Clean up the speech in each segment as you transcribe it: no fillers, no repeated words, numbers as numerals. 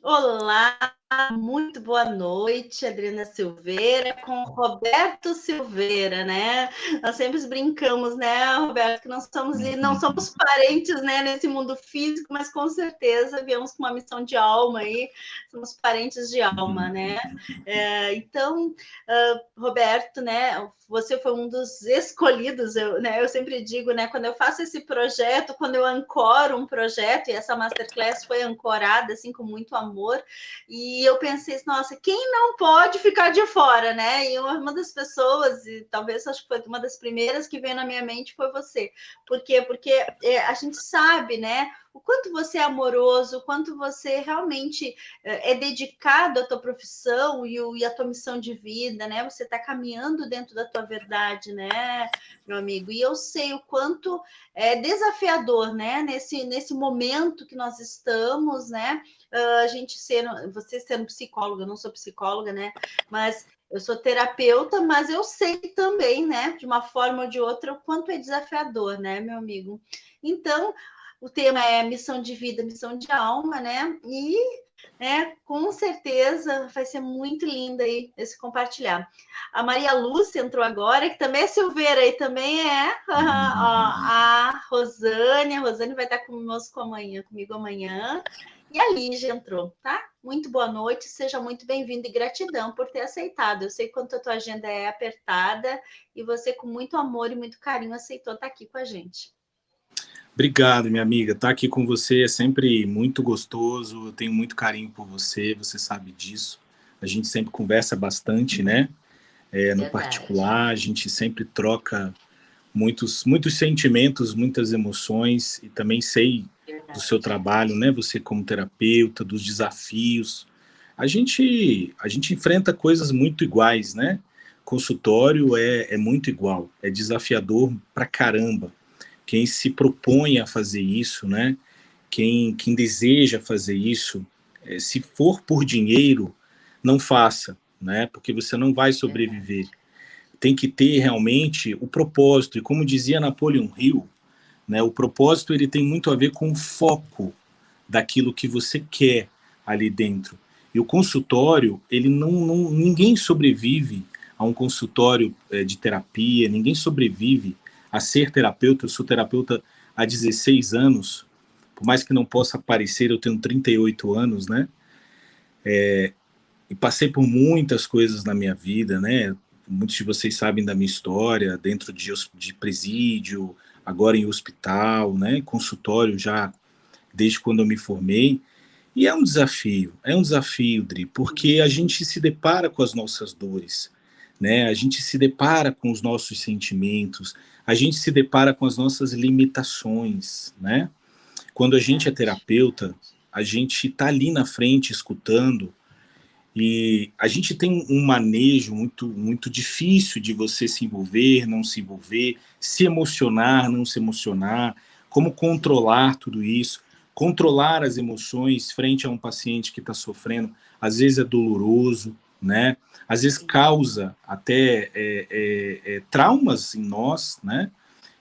Olá, muito boa noite, Adriana Silveira, com Roberto Silveira, né? Nós sempre brincamos, né, Roberto, que não somos parentes, né, nesse mundo físico, mas com certeza viemos com uma missão de alma aí, somos parentes de alma, né? Então, Roberto, né, você foi um dos escolhidos, eu sempre digo, né, quando eu faço esse projeto, quando eu ancoro um projeto, e essa Masterclass foi ancorada, assim, com muito amor, e eu pensei, nossa, quem não pode ficar de fora, né? E uma das pessoas, e talvez acho que foi uma das primeiras que veio na minha mente foi você. Por quê? Porque a gente sabe, né? O quanto você é amoroso, o quanto você realmente é dedicado à tua profissão e à tua missão de vida, né? Você está caminhando dentro da tua verdade, né, meu amigo? E eu sei o quanto é desafiador, né? Nesse momento que nós estamos, né? A gente sendo, você sendo psicóloga, eu não sou psicóloga, né? Mas eu sou terapeuta, mas eu sei também, né? De uma forma ou de outra, o quanto é desafiador, né, meu amigo? Então, o tema é missão de vida, missão de alma, né? E com certeza vai ser muito lindo aí esse compartilhar. A Maria Lúcia entrou agora, que também é Silveira e também é a Rosane. A Rosane vai estar comigo amanhã. E a Lígia entrou, tá? Muito boa noite, seja muito bem-vindo e gratidão por ter aceitado. Eu sei quanto a tua agenda é apertada e você, com muito amor e muito carinho, aceitou estar aqui com a gente. Obrigado, minha amiga. Estar aqui com você é sempre muito gostoso. Eu tenho muito carinho por você, você sabe disso. A gente sempre conversa bastante, né? No particular, a gente sempre troca muitos sentimentos, muitas emoções, e também sei do seu trabalho, né? Você como terapeuta, dos desafios. A gente enfrenta coisas muito iguais, né? Consultório é muito igual, é desafiador pra caramba. Quem se propõe a fazer isso, né? Quem deseja fazer isso, se for por dinheiro, não faça, né? Porque você não vai sobreviver. Tem que ter realmente o propósito, e como dizia Napoleon Hill, né, o propósito ele tem muito a ver com o foco daquilo que você quer ali dentro. E o consultório, ele ninguém sobrevive a um consultório de terapia, ninguém sobrevive a ser terapeuta. Eu sou terapeuta há 16 anos, por mais que não possa parecer, eu tenho 38 anos, né? E passei por muitas coisas na minha vida, né? Muitos de vocês sabem da minha história, dentro de presídio, agora em hospital, né? Consultório já desde quando eu me formei. E é um desafio, Dri, porque a gente se depara com as nossas dores, né? A gente se depara com os nossos sentimentos, a gente se depara com as nossas limitações, né? Quando a gente é terapeuta, a gente está ali na frente escutando, e a gente tem um manejo muito difícil de você se envolver, não se envolver, se emocionar, não se emocionar, como controlar tudo isso, controlar as emoções frente a um paciente que está sofrendo, às vezes é doloroso, né? Às vezes causa até traumas em nós, né?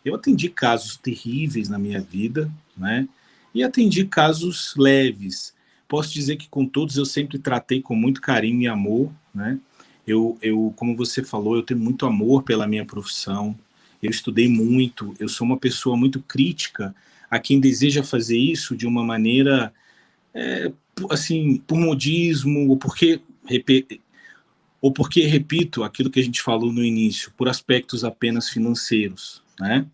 Eu atendi casos terríveis na minha vida, né? E atendi casos leves. Posso dizer que com todos eu sempre tratei com muito carinho e amor, né? Como você falou, eu tenho muito amor pela minha profissão. Eu estudei muito. Eu sou uma pessoa muito crítica a quem deseja fazer isso de uma maneira, assim, por modismo ou porque, repito, aquilo que a gente falou no início, por aspectos apenas financeiros, né?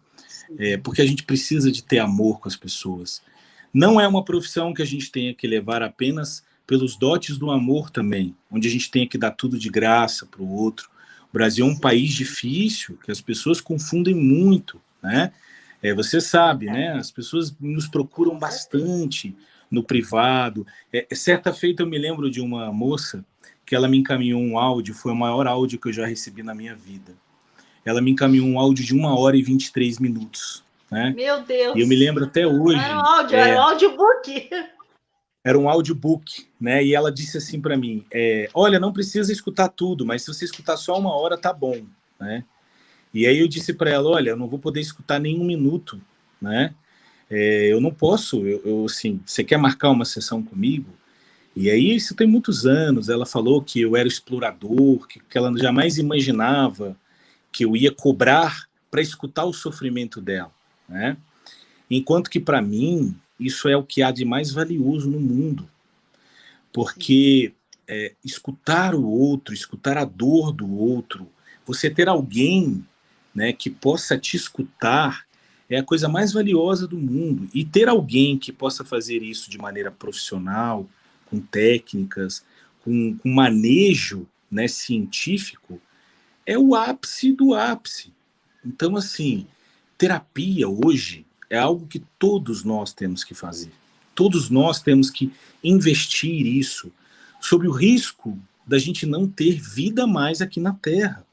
Porque a gente precisa de ter amor com as pessoas. Não é uma profissão que a gente tenha que levar apenas pelos dotes do amor também, onde a gente tenha que dar tudo de graça para o outro. O Brasil é um país difícil, que as pessoas confundem muito, né? Você sabe, né? As pessoas nos procuram bastante no privado. Certa feita eu me lembro de uma moça que ela me encaminhou um áudio, foi o maior áudio que eu já recebi na minha vida. Ela me encaminhou um áudio de 1 hora e 23 minutos, né? Meu Deus! E eu me lembro até Era um hoje, áudio, era um audiobook. era um audiobook, né? E ela disse assim para mim, olha, não precisa escutar tudo, mas se você escutar só 1 hora, tá bom, né? E aí eu disse para ela, olha, eu não vou poder escutar nem 1 minuto, né? Eu não posso, assim, você quer marcar uma sessão comigo? E aí, isso tem muitos anos, ela falou que eu era explorador, que ela jamais imaginava que eu ia cobrar para escutar o sofrimento dela, né? Enquanto que, para mim, isso é o que há de mais valioso no mundo, porque escutar o outro, escutar a dor do outro, você ter alguém, né, que possa te escutar, é a coisa mais valiosa do mundo. E ter alguém que possa fazer isso de maneira profissional, com técnicas, com manejo, né, científico, é o ápice do ápice. Então, assim, terapia hoje é algo que todos nós temos que fazer. Todos nós temos que investir isso, sob o risco da gente não ter vida mais aqui na Terra.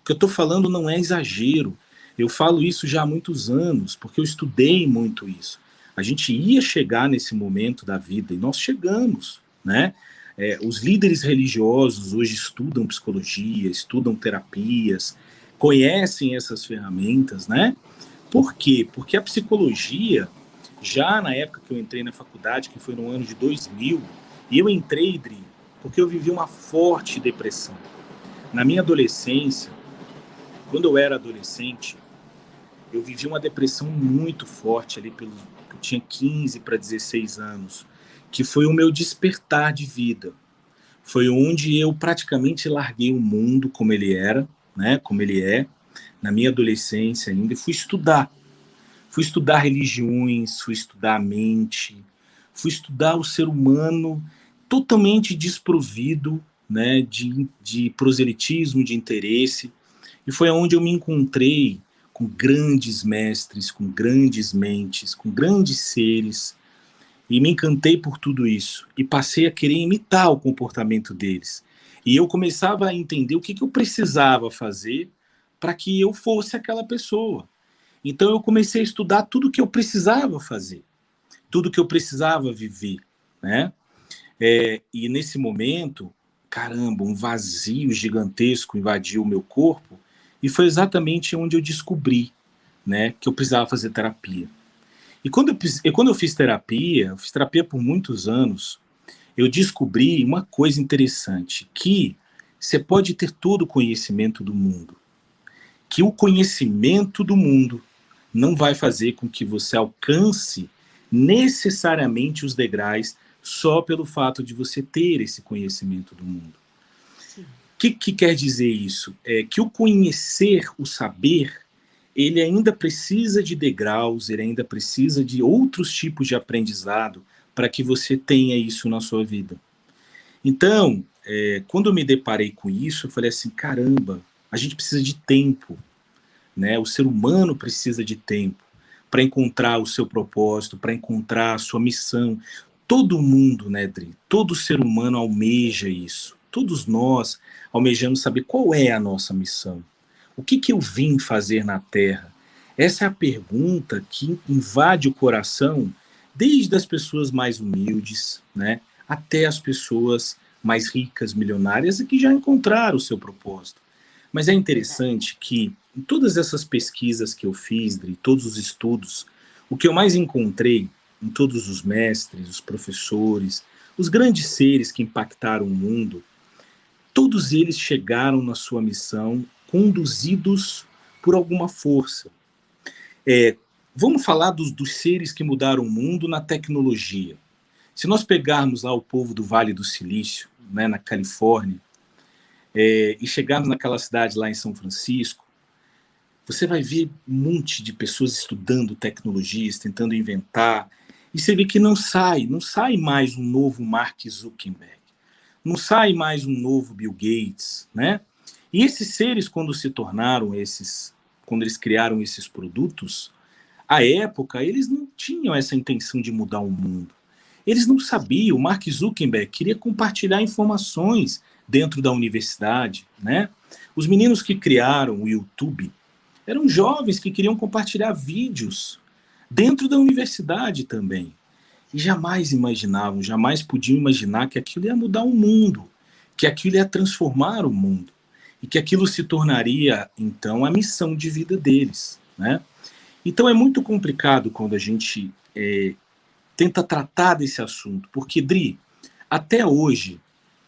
O que eu estou falando não é exagero. Eu falo isso já há muitos anos, porque eu estudei muito isso. A gente ia chegar nesse momento da vida, e nós chegamos, né? Os líderes religiosos hoje estudam psicologia, estudam terapias, conhecem essas ferramentas, né? Por quê? Porque a psicologia, já na época que eu entrei na faculdade, que foi no ano de 2000, e eu entrei, Dri, porque eu vivi uma forte depressão. Na minha adolescência, quando eu era adolescente, eu vivi uma depressão muito forte ali, eu tinha 15 para 16 anos, que foi o meu despertar de vida. Foi onde eu praticamente larguei o mundo como ele era, né, como ele é, na minha adolescência ainda, e fui estudar. Fui estudar religiões, fui estudar a mente, fui estudar o ser humano totalmente desprovido, né, de proselitismo, de interesse. E foi onde eu me encontrei com grandes mestres, com grandes mentes, com grandes seres, e me encantei por tudo isso. E passei a querer imitar o comportamento deles. E eu começava a entender o que eu precisava fazer para que eu fosse aquela pessoa. Então eu comecei a estudar tudo que eu precisava fazer, tudo que eu precisava viver, né? E nesse momento, caramba, um vazio gigantesco invadiu o meu corpo, e foi exatamente onde eu descobri, né, que eu precisava fazer terapia. E quando eu fiz terapia por muitos anos, eu descobri uma coisa interessante, que você pode ter todo o conhecimento do mundo, que o conhecimento do mundo não vai fazer com que você alcance necessariamente os degraus só pelo fato de você ter esse conhecimento do mundo. O que quer dizer isso? É que o conhecer, o saber, ele ainda precisa de degraus, ele ainda precisa de outros tipos de aprendizado para que você tenha isso na sua vida. Então, quando eu me deparei com isso, eu falei assim, caramba, a gente precisa de tempo, né? O ser humano precisa de tempo para encontrar o seu propósito, para encontrar a sua missão. Todo mundo, né, Dri? Todo ser humano almeja isso. Todos nós almejamos saber qual é a nossa missão. O que eu vim fazer na Terra? Essa é a pergunta que invade o coração, desde as pessoas mais humildes, né, até as pessoas mais ricas, milionárias, e que já encontraram o seu propósito. Mas é interessante que, em todas essas pesquisas que eu fiz, Dri, todos os estudos, o que eu mais encontrei em todos os mestres, os professores, os grandes seres que impactaram o mundo, todos eles chegaram na sua missão conduzidos por alguma força. Vamos falar dos seres que mudaram o mundo na tecnologia. Se nós pegarmos lá o povo do Vale do Silício, né, na Califórnia, e chegarmos naquela cidade lá em São Francisco, você vai ver um monte de pessoas estudando tecnologias, tentando inventar, e você vê que não sai mais um novo Mark Zuckerberg, não sai mais um novo Bill Gates, né? E esses seres, quando eles criaram esses produtos, à época, eles não tinham essa intenção de mudar o mundo. Eles não sabiam, o Mark Zuckerberg queria compartilhar informações dentro da universidade, né? Os meninos que criaram o YouTube eram jovens que queriam compartilhar vídeos dentro da universidade também. E jamais imaginavam, jamais podiam imaginar que aquilo ia mudar o mundo, que aquilo ia transformar o mundo, e que aquilo se tornaria, então, a missão de vida deles, né? Então é muito complicado quando a gente tenta tratar desse assunto, porque, Dri, Até hoje,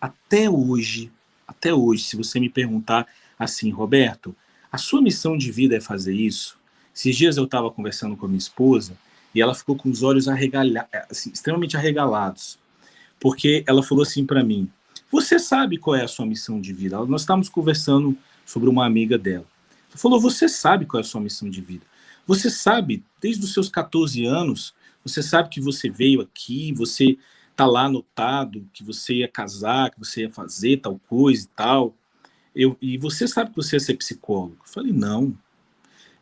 até hoje, até hoje, se você me perguntar assim, Roberto, a sua missão de vida é fazer isso? Esses dias eu estava conversando com a minha esposa e ela ficou com os olhos assim, extremamente arregalados, porque ela falou assim para mim, você sabe qual é a sua missão de vida? Nós estávamos conversando sobre uma amiga dela. Ela falou, você sabe qual é a sua missão de vida? Você sabe, desde os seus 14 anos, você sabe que você veio aqui, você está lá anotado, que você ia casar, que você ia fazer tal coisa e tal. E você sabe que você ia ser psicólogo? Eu falei, não.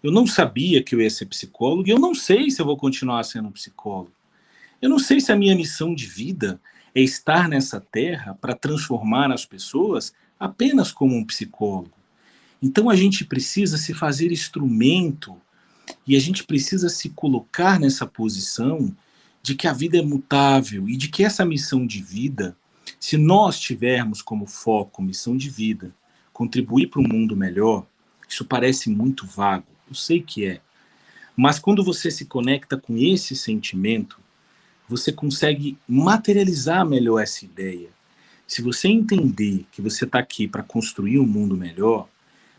Eu não sabia que eu ia ser psicólogo e eu não sei se eu vou continuar sendo psicólogo. Eu não sei se a minha missão de vida é estar nessa terra para transformar as pessoas apenas como um psicólogo. Então a gente precisa se fazer instrumento e a gente precisa se colocar nessa posição de que a vida é mutável e de que essa missão de vida, se nós tivermos como foco missão de vida, contribuir para um mundo melhor, isso parece muito vago, eu sei que é, mas quando você se conecta com esse sentimento, você consegue materializar melhor essa ideia. Se você entender que você está aqui para construir um mundo melhor,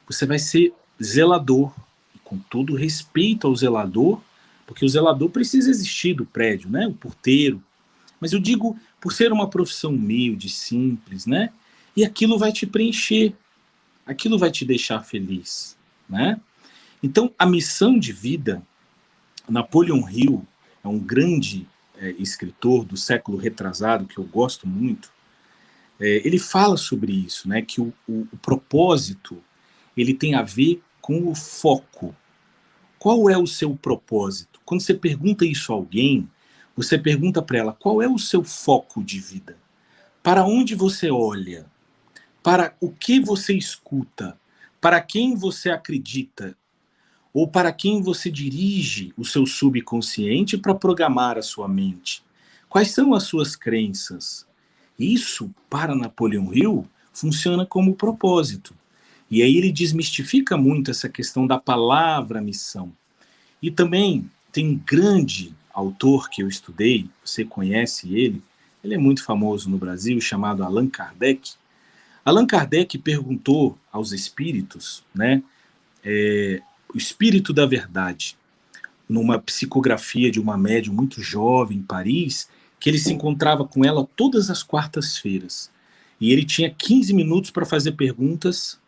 você vai ser zelador, e com todo respeito ao zelador, porque o zelador precisa existir do prédio, né? O porteiro. Mas eu digo por ser uma profissão humilde, simples, né? E aquilo vai te preencher, aquilo vai te deixar feliz, né? Então, a missão de vida, Napoleon Hill é um grande escritor do século retrasado, que eu gosto muito, ele fala sobre isso, né? Que o propósito, ele tem a ver com o foco. Qual é o seu propósito? Quando você pergunta isso a alguém, você pergunta para ela, qual é o seu foco de vida? Para onde você olha? Para o que você escuta? Para quem você acredita? Ou para quem você dirige o seu subconsciente para programar a sua mente? Quais são as suas crenças? Isso, para Napoleon Hill, funciona como propósito. E aí ele desmistifica muito essa questão da palavra missão. E também tem um grande autor que eu estudei, você conhece ele é muito famoso no Brasil, chamado Allan Kardec. Allan Kardec perguntou aos espíritos, né, o espírito da verdade, numa psicografia de uma médium muito jovem em Paris, que ele se encontrava com ela todas as quartas-feiras. E ele tinha 15 minutos para fazer perguntas,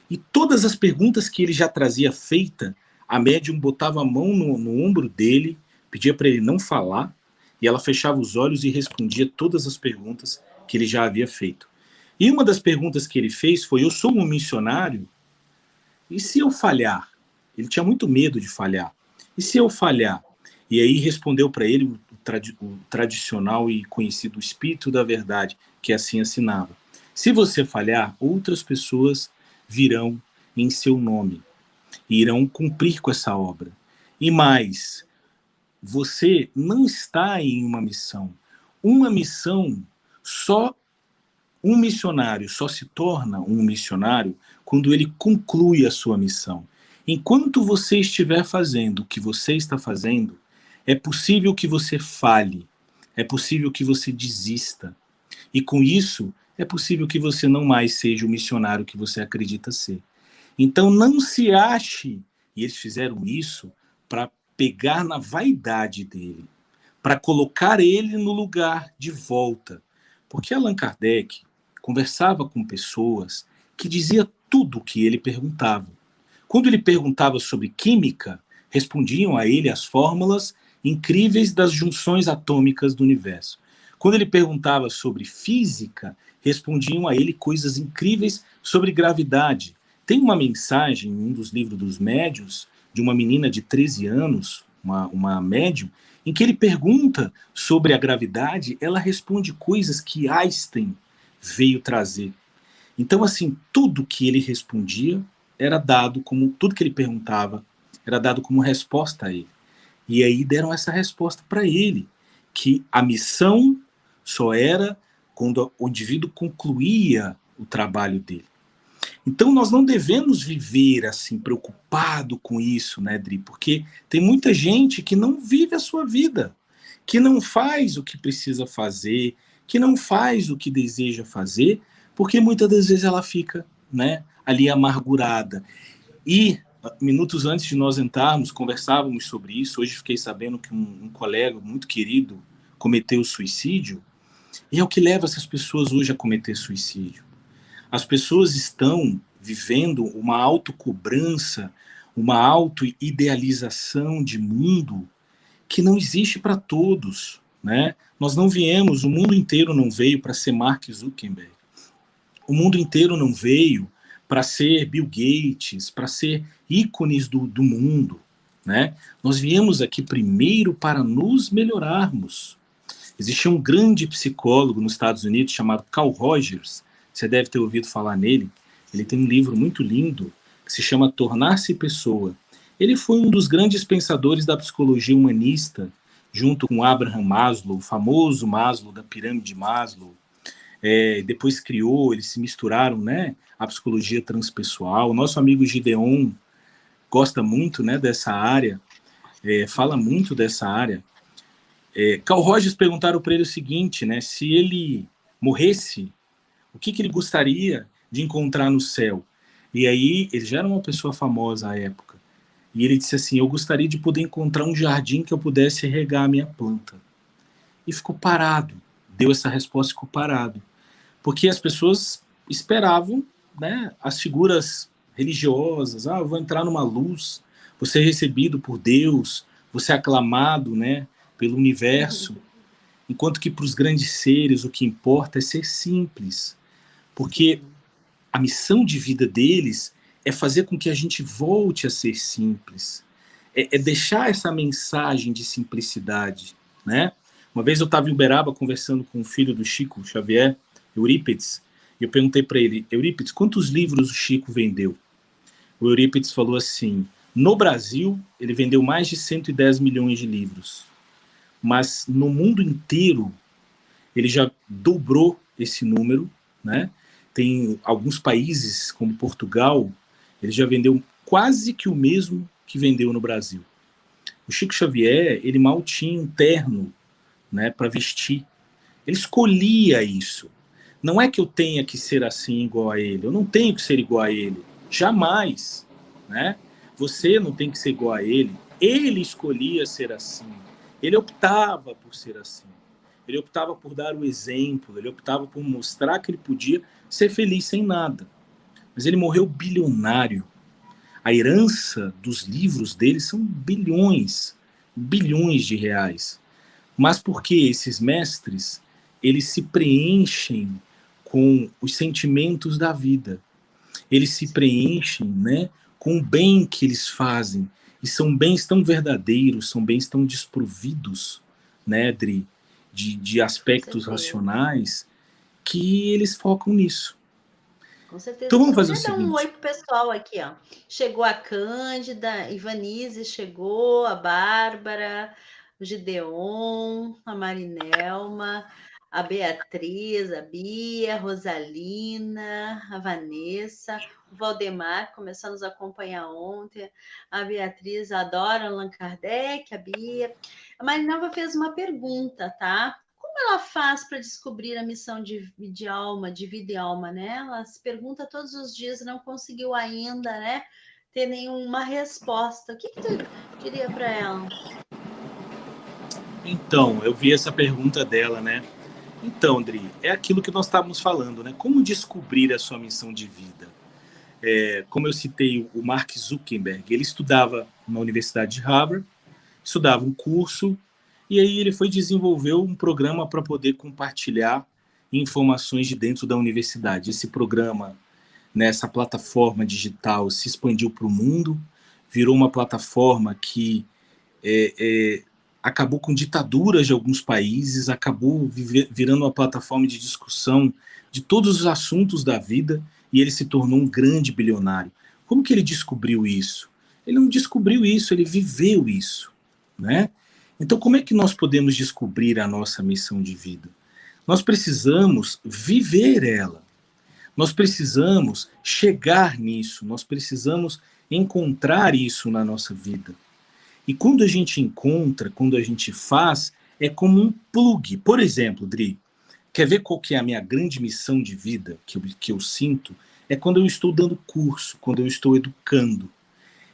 e todas as perguntas que ele já trazia feita, a médium botava a mão no ombro dele, pedia para ele não falar, e ela fechava os olhos e respondia todas as perguntas que ele já havia feito. E uma das perguntas que ele fez foi, eu sou um missionário, e se eu falhar? Ele tinha muito medo de falhar. E se eu falhar? E aí respondeu para ele o tradicional e conhecido Espírito da Verdade, que assim assinava. Se você falhar, outras pessoas virão em seu nome e irão cumprir com essa obra. E mais, você não está em uma missão. Uma missão, só um missionário só se torna um missionário quando ele conclui a sua missão. Enquanto você estiver fazendo o que você está fazendo, é possível que você falhe, é possível que você desista. E com isso, é possível que você não mais seja o missionário que você acredita ser. Então não se ache, e eles fizeram isso para pegar na vaidade dele, para colocar ele no lugar de volta. Porque Allan Kardec conversava com pessoas que dizia tudo o que ele perguntava. Quando ele perguntava sobre química, respondiam a ele as fórmulas incríveis das junções atômicas do universo. Quando ele perguntava sobre física, respondiam a ele coisas incríveis sobre gravidade. Tem uma mensagem em um dos livros dos médiuns, de uma menina de 13 anos, uma médium, em que ele pergunta sobre a gravidade, ela responde coisas que Einstein veio trazer. Então, assim, tudo que ele respondia era dado como, tudo que ele perguntava era dado como resposta a ele. E aí deram essa resposta para ele, que a missão só era quando o indivíduo concluía o trabalho dele. Então nós não devemos viver assim, preocupado com isso, né, Dri? Porque tem muita gente que não vive a sua vida, que não faz o que precisa fazer, que não faz o que deseja fazer, porque muitas das vezes ela fica, né, ali amargurada. E minutos antes de nós entrarmos, conversávamos sobre isso. Hoje fiquei sabendo que um colega muito querido cometeu suicídio, e é o que leva essas pessoas hoje a cometer suicídio. As pessoas estão vivendo uma autocobrança, uma autoidealização de mundo que não existe para todos, né? Nós não viemos, o mundo inteiro não veio para ser Mark Zuckerberg. O mundo inteiro não veio para ser Bill Gates, para ser ícones do mundo, né? Nós viemos aqui primeiro para nos melhorarmos. Existia um grande psicólogo nos Estados Unidos chamado Carl Rogers, você deve ter ouvido falar nele. Ele tem um livro muito lindo que se chama Tornar-se Pessoa. Ele foi um dos grandes pensadores da psicologia humanista, junto com Abraham Maslow, o famoso Maslow da pirâmide de Maslow. Depois eles se misturaram, né, a psicologia transpessoal. O nosso amigo Gideon gosta muito, né, dessa área, fala muito dessa área. Carl Rogers perguntaram para ele o seguinte, né, se ele morresse, o que ele gostaria de encontrar no céu? E aí, ele já era uma pessoa famosa à época, e ele disse assim, eu gostaria de poder encontrar um jardim que eu pudesse regar a minha planta. E ficou parado, deu essa resposta e ficou parado. Porque as pessoas esperavam, né, as figuras religiosas, eu vou entrar numa luz, vou ser recebido por Deus, vou ser aclamado, né, pelo universo, enquanto que para os grandes seres o que importa é ser simples, porque a missão de vida deles é fazer com que a gente volte a ser simples, é deixar essa mensagem de simplicidade, né? Uma vez eu estava em Uberaba conversando com o filho do Chico Xavier, Eurípides, e eu perguntei para ele, Eurípides, quantos livros o Chico vendeu? O Eurípides falou assim, no Brasil ele vendeu mais de 110 milhões de livros, mas no mundo inteiro ele já dobrou esse número, né? Tem alguns países, como Portugal, ele já vendeu quase que o mesmo que vendeu no Brasil. O Chico Xavier, ele mal tinha um terno, né, para vestir. Ele escolhia isso. Não é que eu tenha que ser assim igual a ele, eu não tenho que ser igual a ele, jamais, né? Você não tem que ser igual a ele escolhia ser assim, ele optava por ser assim, ele optava por dar o exemplo, ele optava por mostrar que ele podia ser feliz sem nada, mas ele morreu bilionário. A herança dos livros dele são bilhões de reais, mas porque esses mestres, eles se preenchem com os sentimentos da vida, eles se preenchem, né, com o bem que eles fazem, e são bens tão verdadeiros, são bens tão desprovidos, né, Dri, de aspectos racionais, que eles focam nisso. Com certeza. Então vamos fazer o seguinte. Dar um oi pro pessoal aqui, ó. Chegou a Cândida, Ivanise chegou, a Bárbara, o Gideon, a Marinelma, a Beatriz, a Bia, a Rosalina, a Vanessa, o Valdemar começou a nos acompanhar ontem, a Beatriz adora Allan Kardec, a Bia. A Marinelma fez uma pergunta, tá? Como ela faz para descobrir a missão de alma, de vida e alma, né? Ela se pergunta todos os dias e não conseguiu ainda, né, ter nenhuma resposta. O que tu diria para ela? Então, eu vi essa pergunta dela, né? Então, Dri, é aquilo que nós estávamos falando, né? Como descobrir a sua missão de vida? Como eu citei o Mark Zuckerberg, ele estudava na Universidade de Harvard, estudava um curso, e aí ele foi desenvolver um programa para poder compartilhar informações de dentro da universidade. Esse programa, nessa plataforma digital, se expandiu para o mundo, virou uma plataforma que acabou com ditaduras de alguns países, acabou virando uma plataforma de discussão de todos os assuntos da vida, e ele se tornou um grande bilionário. Como que ele descobriu isso? Ele não descobriu isso, ele viveu isso, né? Então, como é que nós podemos descobrir a nossa missão de vida? Nós precisamos viver ela. Nós precisamos chegar nisso, nós precisamos encontrar isso na nossa vida. E quando a gente encontra, quando a gente faz, é como um plug. Por exemplo, Dri, Quer ver qual que é a minha grande missão de vida que eu sinto? É quando eu estou dando curso, quando eu estou educando.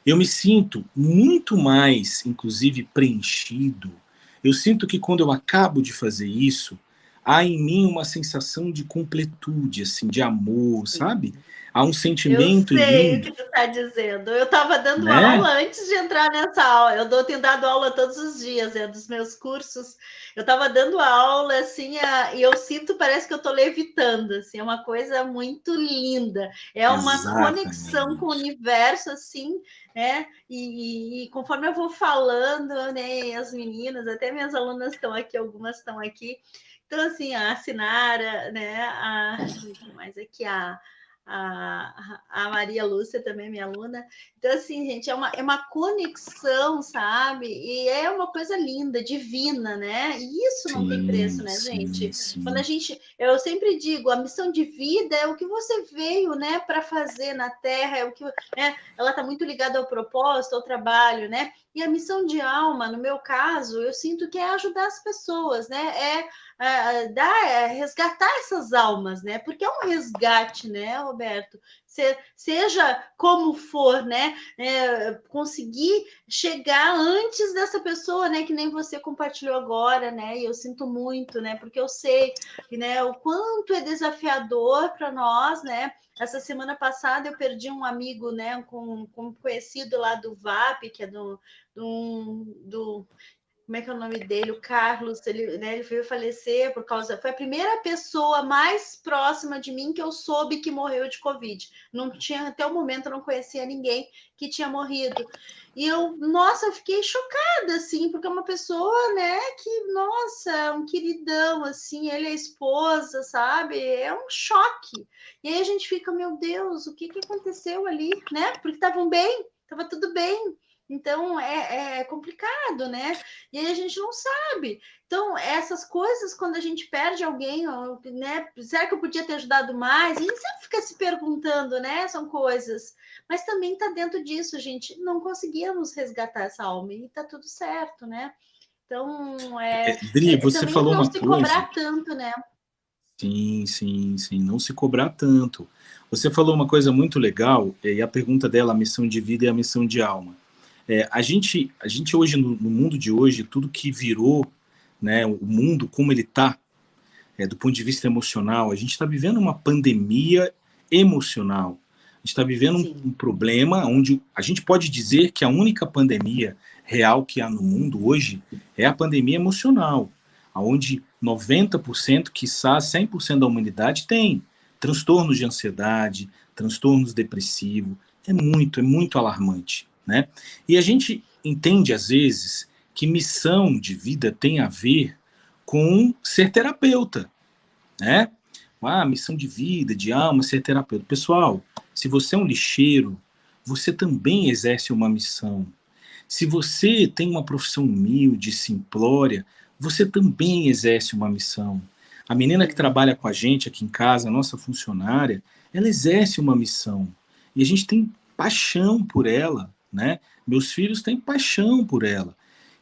Eu me sinto muito mais, inclusive, preenchido. Eu sinto que quando eu acabo de fazer isso, há em mim uma sensação de completude, assim, de amor, sabe? Há um Eu sentimento em sei o mim, que tu está dizendo. Eu estava dando né? aula antes de entrar nessa aula. Tenho dado aula todos os dias, dos meus cursos. Eu estava dando aula, assim, e eu sinto, parece que eu estou levitando, assim, é uma coisa muito linda. É uma conexão com o Exatamente. universo, assim, né? E conforme eu vou falando, né, as meninas, até minhas alunas estão aqui, algumas estão aqui. Então, assim, a Sinara, né? Deixa eu ver quem mais aqui, a Maria Lúcia também, minha aluna. Então, assim, gente, é uma conexão, sabe? E é uma coisa linda, divina, né? E isso não tem preço, Sim, né, sim, gente? Quando a sim. gente, eu sempre digo, a missão de vida é o que você veio, né, para fazer na Terra, é o que, né? Ela está muito ligada ao propósito, ao trabalho, né? E a missão de alma, no meu caso, eu sinto que é ajudar as pessoas, né? Resgatar essas almas, né? Porque é um resgate, né, Roberto? Seja como for, né? Conseguir chegar antes dessa pessoa, né? Que nem você compartilhou agora, né? E eu sinto muito, né? Porque eu sei, né? O quanto é desafiador para nós, né? Essa semana passada eu perdi um amigo, né? Com um conhecido lá do VAP, que é do como é que é o nome dele? O Carlos, né, ele veio falecer por causa. Foi a primeira pessoa mais próxima de mim que eu soube que morreu de Covid. Não tinha, até o momento, eu não conhecia ninguém que tinha morrido. E nossa, eu fiquei chocada, assim, porque é uma pessoa, né, que, nossa, um queridão, assim, ele é a esposa, sabe? É um choque. E aí a gente fica, meu Deus, o que aconteceu ali, né? Porque estavam bem, estava tudo bem. Então é complicado, né? E aí a gente não sabe. Então, essas coisas, quando a gente perde alguém, né? Será que eu podia ter ajudado mais? A gente sempre fica se perguntando, né? São coisas. Mas também está dentro disso, gente. Não conseguimos resgatar essa alma e está tudo certo, né? Então, Dri, você também falou não uma se coisa. cobrar tanto, né? Sim, sim, sim, não se cobrar tanto. Você falou uma coisa muito legal, e a pergunta dela, a missão de vida e a missão de alma. A gente hoje, no mundo de hoje, tudo que virou, né, o mundo como ele está, do ponto de vista emocional, a gente está vivendo uma pandemia emocional. A gente está vivendo um problema onde a gente pode dizer que a única pandemia real que há no mundo hoje é a pandemia emocional, onde 90%, quiçá 100% da humanidade tem transtornos de ansiedade, transtornos depressivos. É muito alarmante, né? E a gente entende, às vezes, que missão de vida tem a ver com ser terapeuta, né? Missão de vida, de alma, ser terapeuta. Pessoal, se você é um lixeiro, você também exerce uma missão. Se você tem uma profissão humilde, simplória, você também exerce uma missão. A menina que trabalha com a gente aqui em casa, a nossa funcionária, ela exerce uma missão. E a gente tem paixão por ela, né? Meus filhos têm paixão por ela.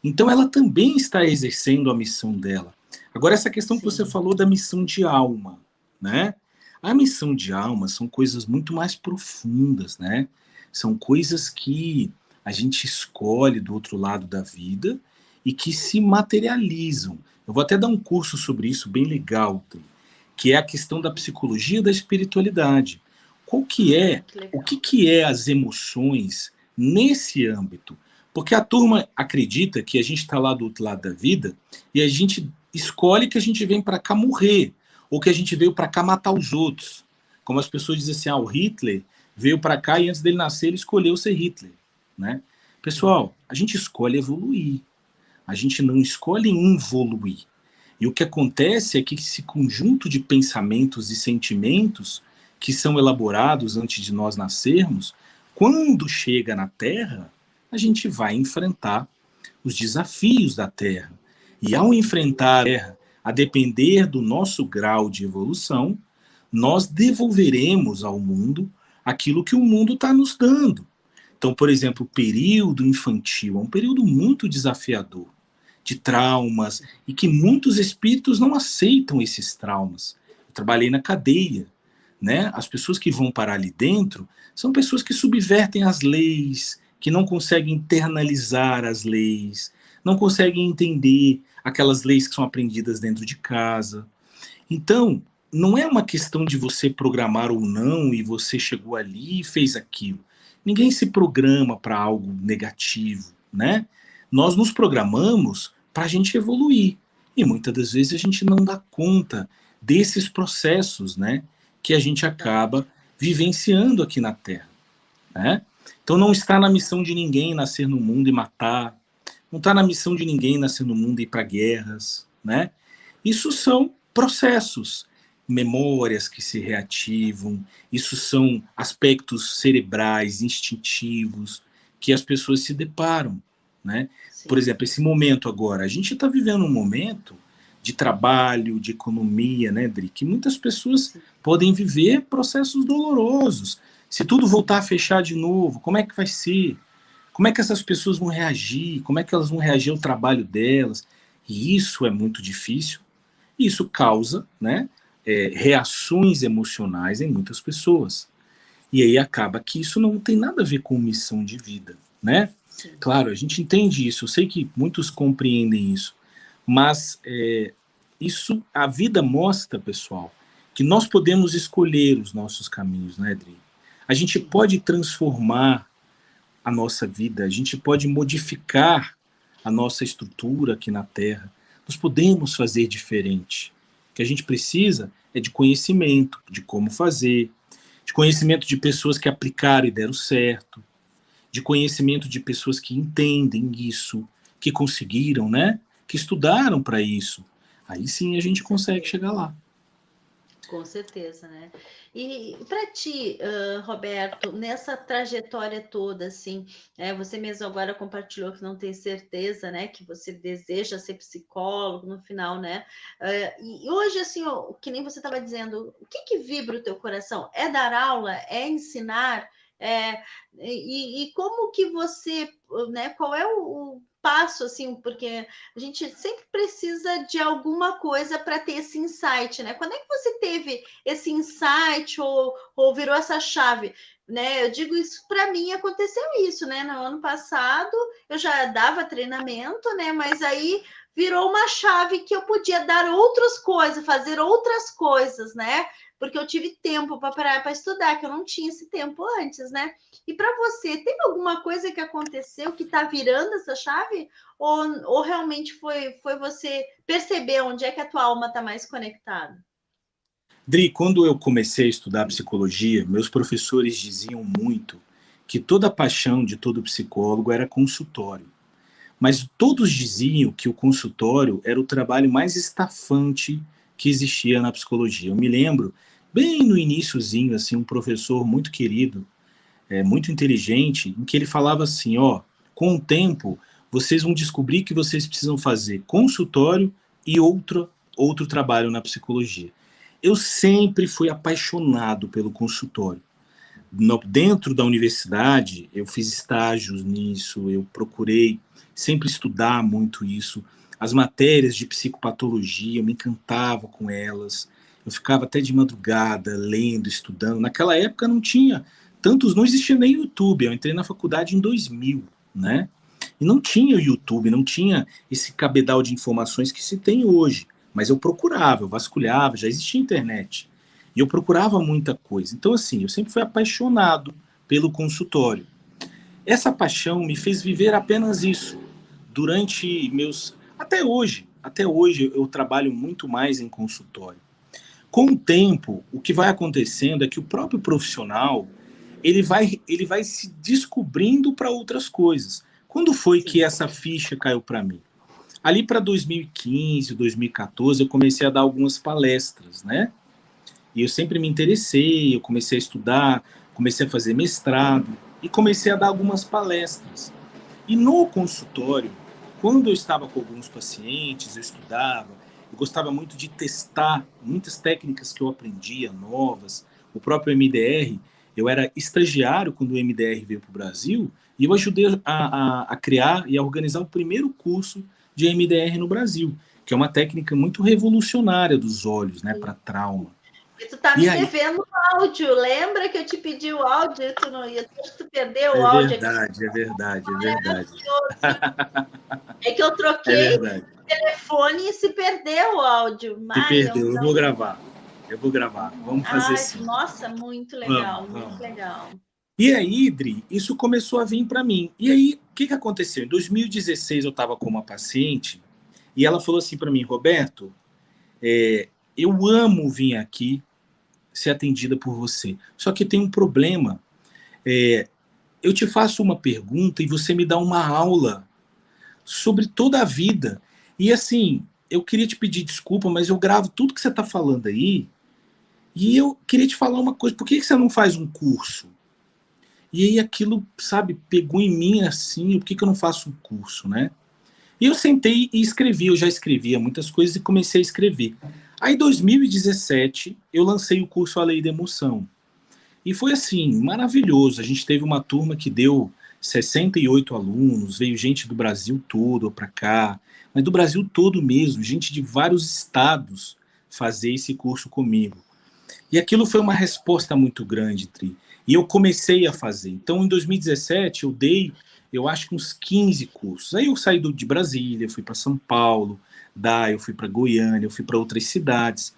Então ela também está exercendo a missão dela. Agora, essa questão que você falou da missão de alma, né? A missão de alma são coisas muito mais profundas, né? São coisas que a gente escolhe do outro lado da vida e que se materializam. Eu vou até dar um curso sobre isso bem legal, que é a questão da psicologia da espiritualidade. Qual que é, o que é as emoções nesse âmbito? Porque a turma acredita que a gente está lá do outro lado da vida e a gente escolhe que a gente vem para cá morrer, ou que a gente veio para cá matar os outros. Como as pessoas dizem assim, o Hitler veio para cá e antes dele nascer ele escolheu ser Hitler, né? Pessoal, a gente escolhe evoluir, a gente não escolhe involuir. E o que acontece é que esse conjunto de pensamentos e sentimentos que são elaborados antes de nós nascermos, quando chega na Terra, a gente vai enfrentar os desafios da Terra. E ao enfrentar a Terra, a depender do nosso grau de evolução, nós devolveremos ao mundo aquilo que o mundo está nos dando. Então, por exemplo, o período infantil é um período muito desafiador. de traumas, e que muitos espíritos não aceitam esses traumas. Eu trabalhei na cadeia, né? As pessoas que vão parar ali dentro são pessoas que subvertem as leis, que não conseguem internalizar as leis, não conseguem entender aquelas leis que são aprendidas dentro de casa. Então, não é uma questão de você programar ou não, e você chegou ali e fez aquilo. Ninguém se programa para algo negativo, né? Nós nos programamos para a gente evoluir. E muitas das vezes a gente não dá conta desses processos, né? Que a gente acaba vivenciando aqui na Terra, né? Então não está na missão de ninguém nascer no mundo e matar, não está na missão de ninguém nascer no mundo e ir para guerras, né? Isso são processos, memórias que se reativam, isso são aspectos cerebrais, instintivos, que as pessoas se deparam, né? Por exemplo, esse momento agora, a gente está vivendo um momento de trabalho, de economia, né, Dri? Que muitas pessoas podem viver processos dolorosos. Se tudo voltar a fechar de novo, como é que vai ser? Como é que essas pessoas vão reagir? Como é que elas vão reagir ao trabalho delas? E isso é muito difícil. Isso causa, né, reações emocionais em muitas pessoas. E aí acaba que isso não tem nada a ver com missão de vida, né? Sim. Claro, a gente entende isso, eu sei que muitos compreendem isso, mas isso, a vida mostra, pessoal, que nós podemos escolher os nossos caminhos, né, Adri? A gente pode transformar a nossa vida, a gente pode modificar a nossa estrutura aqui na Terra, nós podemos fazer diferente. O que a gente precisa é de conhecimento, de como fazer, de conhecimento de pessoas que aplicaram e deram certo, de conhecimento de pessoas que entendem isso, que conseguiram, né? Que estudaram para isso. Aí sim a gente consegue chegar lá. Com certeza, né? E para ti, Roberto, nessa trajetória toda, assim, você mesmo agora compartilhou que não tem certeza, né? Que você deseja ser psicólogo no final, né? E hoje, assim, ó, que nem você estava dizendo, o que vibra o teu coração? É dar aula? É ensinar? E como que você, né? Qual é o passo, assim, porque a gente sempre precisa de alguma coisa para ter esse insight, né? Quando é que você teve esse insight ou virou essa chave? Né? Eu digo isso, para mim aconteceu isso, né? No ano passado eu já dava treinamento, né? Mas aí virou uma chave que eu podia dar outras coisas, fazer outras coisas, né? Porque eu tive tempo para parar para estudar, que eu não tinha esse tempo antes, né? E para você, teve alguma coisa que aconteceu que está virando essa chave? Ou realmente foi você perceber onde é que a tua alma está mais conectada? Dri, quando eu comecei a estudar psicologia, meus professores diziam muito que toda a paixão de todo psicólogo era consultório. Mas todos diziam que o consultório era o trabalho mais estafante que existia na psicologia. Eu me lembro, bem no iniciozinho, assim, um professor muito querido, muito inteligente, em que ele falava assim, ó, com o tempo, vocês vão descobrir que vocês precisam fazer consultório e outro trabalho na psicologia. Eu sempre fui apaixonado pelo consultório. Dentro da universidade, eu fiz estágios nisso, eu procurei sempre estudar muito isso. As matérias de psicopatologia, eu me encantava com elas. Eu ficava até de madrugada lendo, estudando. Naquela época não existia nem YouTube. Eu entrei na faculdade em 2000, né? E não tinha o YouTube, não tinha esse cabedal de informações que se tem hoje. Mas eu procurava, eu vasculhava, já existia internet. E eu procurava muita coisa. Então, assim, eu sempre fui apaixonado pelo consultório. Essa paixão me fez viver apenas isso. Durante meus... Até hoje eu trabalho muito mais em consultório. Com o tempo, o que vai acontecendo é que o próprio profissional, ele vai se descobrindo para outras coisas. Quando foi que essa ficha caiu para mim? Ali para 2015, 2014, eu comecei a dar algumas palestras, né? E eu sempre me interessei, eu comecei a estudar, comecei a fazer mestrado e comecei a dar algumas palestras. E no consultório, quando eu estava com alguns pacientes, eu estudava, eu gostava muito de testar muitas técnicas que eu aprendia, novas. O próprio MDR, eu era estagiário quando o MDR veio para o Brasil e eu ajudei a criar e a organizar o primeiro curso de EMDR no Brasil, que é uma técnica muito revolucionária dos olhos, né, para trauma. E tu tá me devendo áudio, lembra que eu te pedi o áudio e tu não ia, tu perdeu o áudio aqui. É verdade. É que eu troquei o telefone e se perdeu o áudio. Se perdeu, eu vou gravar. Vamos fazer assim. Nossa, muito legal, muito legal. E aí, Dri, isso começou a vir para mim. E aí, o que aconteceu? Em 2016, eu estava com uma paciente e ela falou assim para mim, Roberto, eu amo vir aqui ser atendida por você. Só que tem um problema. Eu te faço uma pergunta e você me dá uma aula sobre toda a vida. E assim, eu queria te pedir desculpa, mas eu gravo tudo que você está falando aí e eu queria te falar uma coisa. Por que você não faz um curso? E aí aquilo, sabe, pegou em mim assim, por que eu não faço um curso, né? E eu sentei e escrevi, eu já escrevia muitas coisas e comecei a escrever. Aí em 2017, eu lancei o curso A Lei da Emoção. E foi assim, maravilhoso. A gente teve uma turma que deu 68 alunos, veio gente do Brasil todo para cá, mas do Brasil todo mesmo, gente de vários estados fazer esse curso comigo. E aquilo foi uma resposta muito grande, Tri. E eu comecei a fazer. Então, em 2017, eu dei, eu acho que uns 15 cursos. Aí eu saí de Brasília, fui para São Paulo, eu fui para Goiânia, eu fui para outras cidades.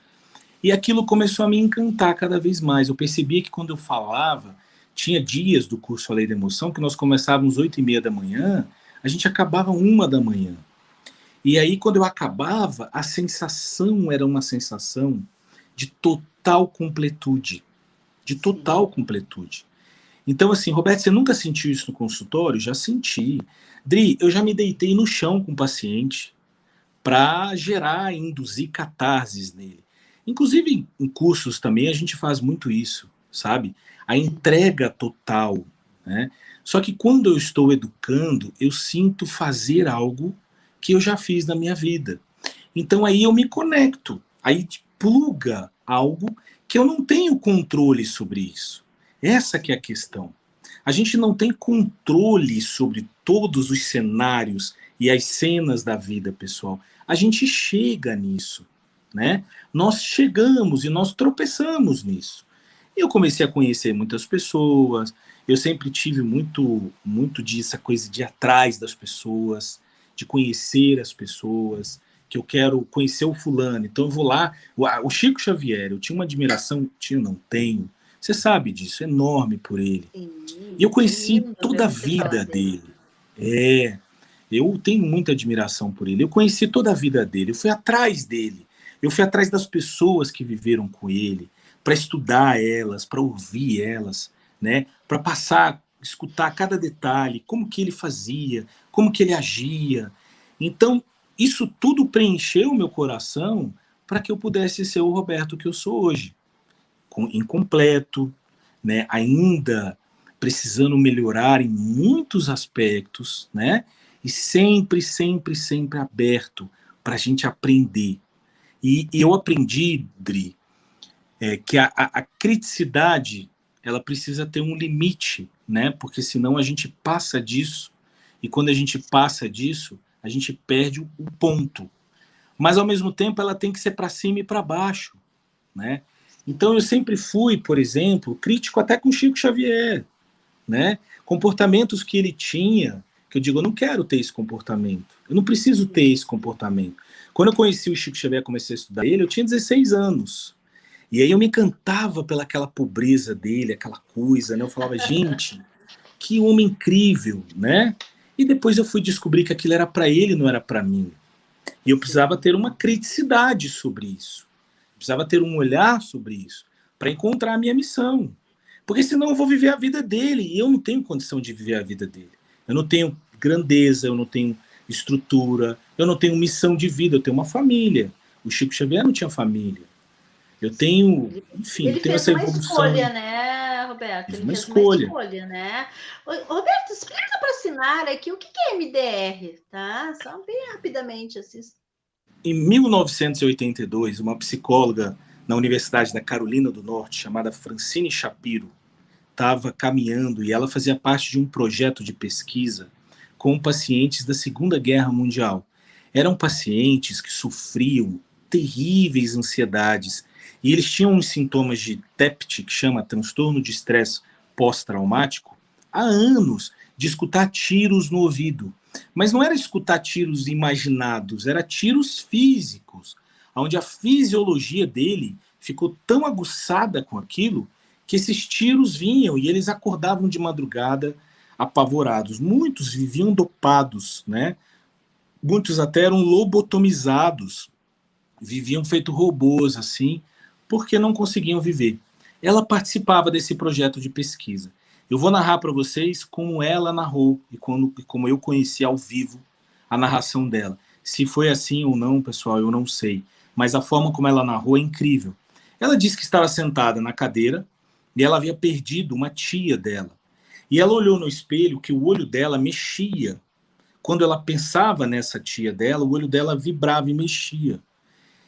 E aquilo começou a me encantar cada vez mais. Eu percebia que quando eu falava, tinha dias do curso A Lei da Emoção que nós começávamos 8h30 da manhã, a gente acabava 1 da manhã. E aí, quando eu acabava, a sensação era uma sensação de total completude. De total completude. Então, assim, Roberto, você nunca sentiu isso no consultório? Já senti. Dri, eu já me deitei no chão com o paciente para gerar, induzir catarses nele. Inclusive, em cursos também, a gente faz muito isso, sabe? A entrega total, né? Só que quando eu estou educando, eu sinto fazer algo que eu já fiz na minha vida. Então aí eu me conecto, aí pluga algo que eu não tenho controle sobre isso. Essa que é a questão. A gente não tem controle sobre todos os cenários e as cenas da vida, pessoal. A gente chega nisso, né? Nós chegamos e nós tropeçamos nisso. Eu comecei a conhecer muitas pessoas, eu sempre tive muito disso, coisa de ir atrás das pessoas, de conhecer as pessoas, que eu quero conhecer o fulano, então eu vou lá, o Chico Xavier, eu tinha uma admiração, não tenho, você sabe disso, enorme por ele. E eu conheci toda a vida dele. Eu tenho muita admiração por ele. Eu conheci toda a vida dele, eu fui atrás dele. Eu fui atrás das pessoas que viveram com ele, para estudar elas, para ouvir elas, né? Para passar, escutar cada detalhe, como que ele fazia, como que ele agia. Então, isso tudo preencheu o meu coração para que eu pudesse ser o Roberto que eu sou hoje. Incompleto, né? Ainda precisando melhorar em muitos aspectos, né? E sempre, sempre, sempre aberto para a gente aprender. E eu aprendi, Dri, que a criticidade ela precisa ter um limite, né? Porque senão a gente passa disso, e quando a gente passa disso, a gente perde o ponto. Mas, ao mesmo tempo, ela tem que ser para cima e para baixo, né? Então, eu sempre fui, por exemplo, crítico até com Chico Xavier, né? Comportamentos que ele tinha, que eu digo, eu não quero ter esse comportamento, eu não preciso ter esse comportamento. Quando eu conheci o Chico Xavier, comecei a estudar ele, eu tinha 16 anos. E aí eu me encantava pelaquela pobreza dele, aquela coisa, né? Eu falava, gente, que homem incrível, né? E depois eu fui descobrir que aquilo era para ele, não era para mim. E eu precisava ter uma criticidade sobre isso. Precisava ter um olhar sobre isso, para encontrar a minha missão. Porque senão eu vou viver a vida dele, e eu não tenho condição de viver a vida dele. Eu não tenho grandeza, eu não tenho estrutura, eu não tenho missão de vida, eu tenho uma família. O Chico Xavier não tinha família. Eu tenho, enfim, ele tenho fez essa uma evolução. Escolha, né, Roberto? Ele fez uma escolha, né? Roberto, explica para a Sinara aqui o que é MDR, tá? Só bem rapidamente, assim. Em 1982, uma psicóloga na Universidade da Carolina do Norte, chamada Francine Shapiro, estava caminhando e ela fazia parte de um projeto de pesquisa com pacientes da Segunda Guerra Mundial. Eram pacientes que sofriam terríveis ansiedades e eles tinham uns sintomas de TEPT, que chama transtorno de estresse pós-traumático, há anos, de escutar tiros no ouvido. Mas não era escutar tiros imaginados, era tiros físicos, onde a fisiologia dele ficou tão aguçada com aquilo que esses tiros vinham e eles acordavam de madrugada apavorados. Muitos viviam dopados, né? Muitos até eram lobotomizados, viviam feito robôs, assim, porque não conseguiam viver. Ela participava desse projeto de pesquisa. Eu vou narrar para vocês como ela narrou e como eu conheci ao vivo a narração dela. Se foi assim ou não, pessoal, eu não sei. Mas a forma como ela narrou é incrível. Ela disse que estava sentada na cadeira e ela havia perdido uma tia dela. E ela olhou no espelho que o olho dela mexia. Quando ela pensava nessa tia dela, o olho dela vibrava e mexia.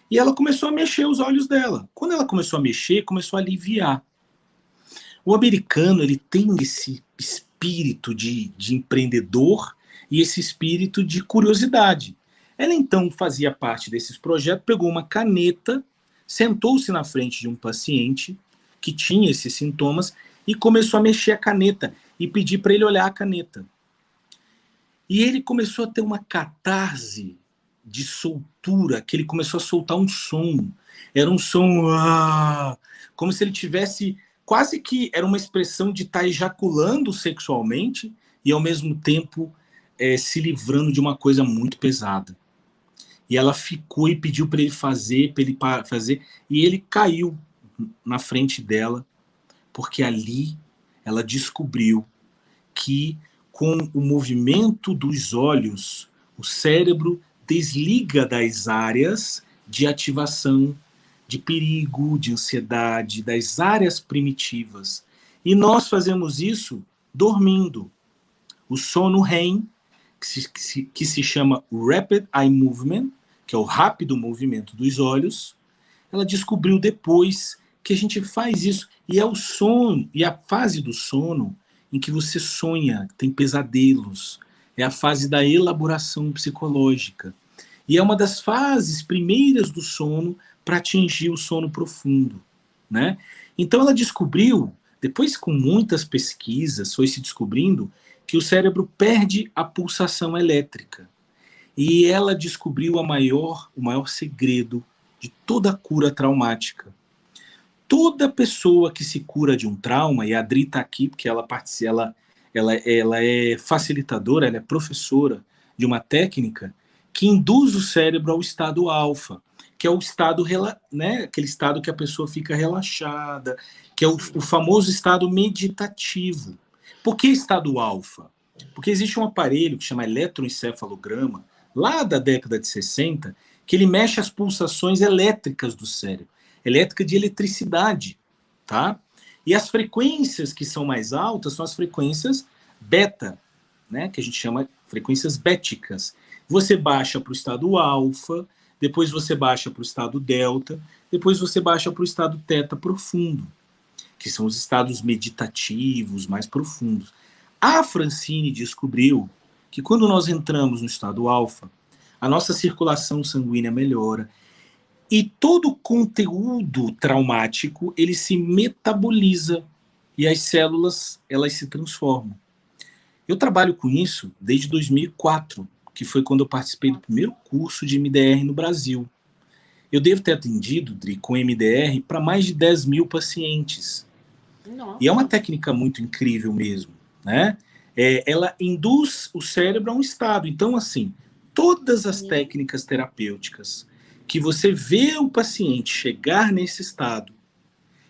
E ela começou a mexer os olhos dela. Quando ela começou a mexer, começou a aliviar. O americano, ele tem esse espírito de empreendedor e esse espírito de curiosidade. Ela então fazia parte desses projetos, pegou uma caneta, sentou-se na frente de um paciente que tinha esses sintomas e começou a mexer a caneta e pedir para ele olhar a caneta. E ele começou a ter uma catarse de soltura, que ele começou a soltar um som. Era um som, como se ele tivesse, quase que era uma expressão de estar ejaculando sexualmente e ao mesmo tempo se livrando de uma coisa muito pesada. E ela ficou e pediu para ele fazer, e ele caiu na frente dela, porque ali ela descobriu que com o movimento dos olhos, o cérebro desliga das áreas de ativação, de perigo, de ansiedade, das áreas primitivas. E nós fazemos isso dormindo. O sono REM, que se chama Rapid Eye Movement, que é o rápido movimento dos olhos, ela descobriu depois que a gente faz isso. E é o sono, e a fase do sono em que você sonha, tem pesadelos. É a fase da elaboração psicológica. E é uma das fases primeiras do sono para atingir o sono profundo, né? Então ela descobriu, depois com muitas pesquisas, foi se descobrindo que o cérebro perde a pulsação elétrica. E ela descobriu o maior segredo de toda a cura traumática. Toda pessoa que se cura de um trauma, e a Adri está aqui porque ela é facilitadora, ela é professora de uma técnica que induz o cérebro ao estado alfa, que é o estado, né, aquele estado que a pessoa fica relaxada, que é o famoso estado meditativo. Por que estado alfa? Porque existe um aparelho que chama eletroencefalograma, lá da década de 60, que ele mexe as pulsações elétricas do cérebro, elétrica de eletricidade, tá? E as frequências que são mais altas são as frequências beta, né, que a gente chama de frequências béticas. Você baixa para o estado alfa, depois você baixa para o estado delta, depois você baixa para o estado teta profundo, que são os estados meditativos mais profundos. A Francine descobriu que quando nós entramos no estado alfa, a nossa circulação sanguínea melhora e todo o conteúdo traumático ele se metaboliza e as células elas se transformam. Eu trabalho com isso desde 2004, que foi quando eu participei do primeiro curso de MDR no Brasil. Eu devo ter atendido, Dri, com MDR para mais de 10 mil pacientes. Nossa. E é uma técnica muito incrível mesmo, né? Ela induz o cérebro a um estado. Então, assim, todas as técnicas terapêuticas que você vê o paciente chegar nesse estado,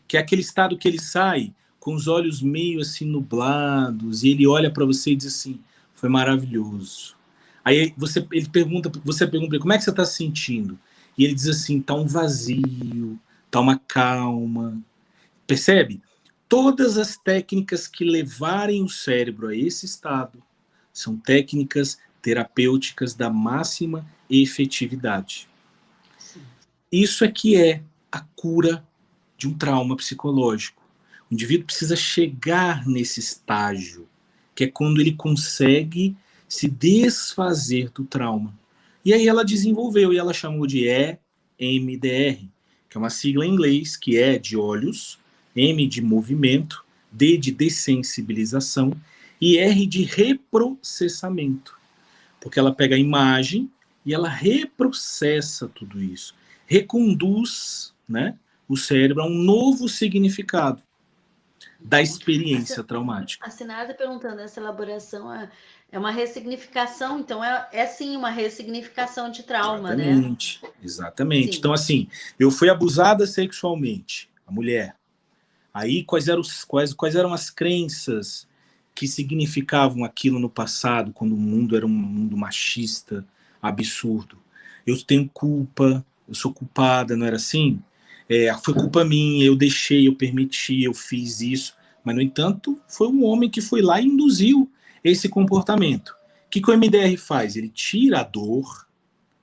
que é aquele estado que ele sai com os olhos meio assim nublados, e ele olha para você e diz assim, foi maravilhoso. Aí você pergunta como é que você está se sentindo? E ele diz assim, tá um vazio, tá uma calma. Percebe? Todas as técnicas que levarem o cérebro a esse estado são técnicas terapêuticas da máxima efetividade. Isso é que é a cura de um trauma psicológico. O indivíduo precisa chegar nesse estágio, que é quando ele consegue se desfazer do trauma. E aí ela desenvolveu e ela chamou de EMDR, que é uma sigla em inglês, que é de olhos, M de movimento, D de dessensibilização e R de reprocessamento. Porque ela pega a imagem e ela reprocessa tudo isso, reconduz, né, o cérebro a um novo significado da experiência traumática. A Sinara perguntando, essa elaboração é uma ressignificação, então é sim uma ressignificação de trauma, Exatamente, né? Exatamente. Sim. Então, assim, eu fui abusada sexualmente, a mulher. Aí, quais eram as crenças que significavam aquilo no passado, quando o mundo era um mundo machista, absurdo? Eu tenho culpa, eu sou culpada, não era assim? Foi culpa minha, eu deixei, eu permiti, eu fiz isso. Mas, no entanto, foi um homem que foi lá e induziu esse comportamento. O que o MDR faz? Ele tira a dor,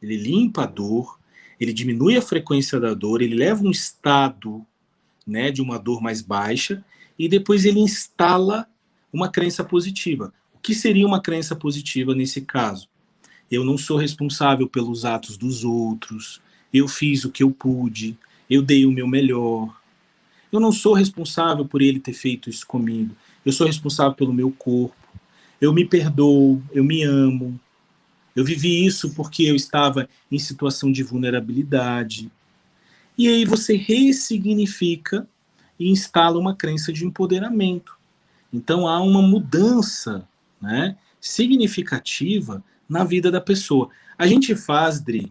ele limpa a dor, ele diminui a frequência da dor, ele leva um estado, né, de uma dor mais baixa, e depois ele instala uma crença positiva. O que seria uma crença positiva nesse caso? Eu não sou responsável pelos atos dos outros, eu fiz o que eu pude, eu dei o meu melhor. Eu não sou responsável por ele ter feito isso comigo, eu sou responsável pelo meu corpo, eu me perdoo, eu me amo, eu vivi isso porque eu estava em situação de vulnerabilidade. E aí você ressignifica e instala uma crença de empoderamento. Então há uma mudança, né, significativa na vida da pessoa. A gente faz, Dri,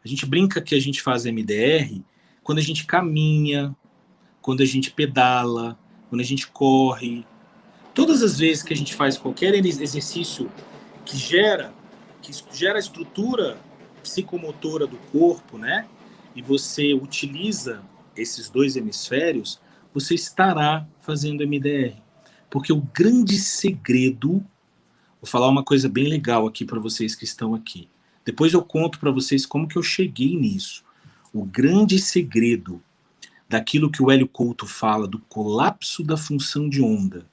a gente brinca que a gente faz MDR quando a gente caminha, quando a gente pedala, quando a gente corre. Todas as vezes que a gente faz qualquer exercício que gera a estrutura psicomotora do corpo, né? E você utiliza esses dois hemisférios, você estará fazendo MDR. Porque o grande segredo, vou falar uma coisa bem legal aqui para vocês que estão aqui. Depois eu conto para vocês como que eu cheguei nisso. O grande segredo daquilo que o Hélio Couto fala do colapso da função de onda,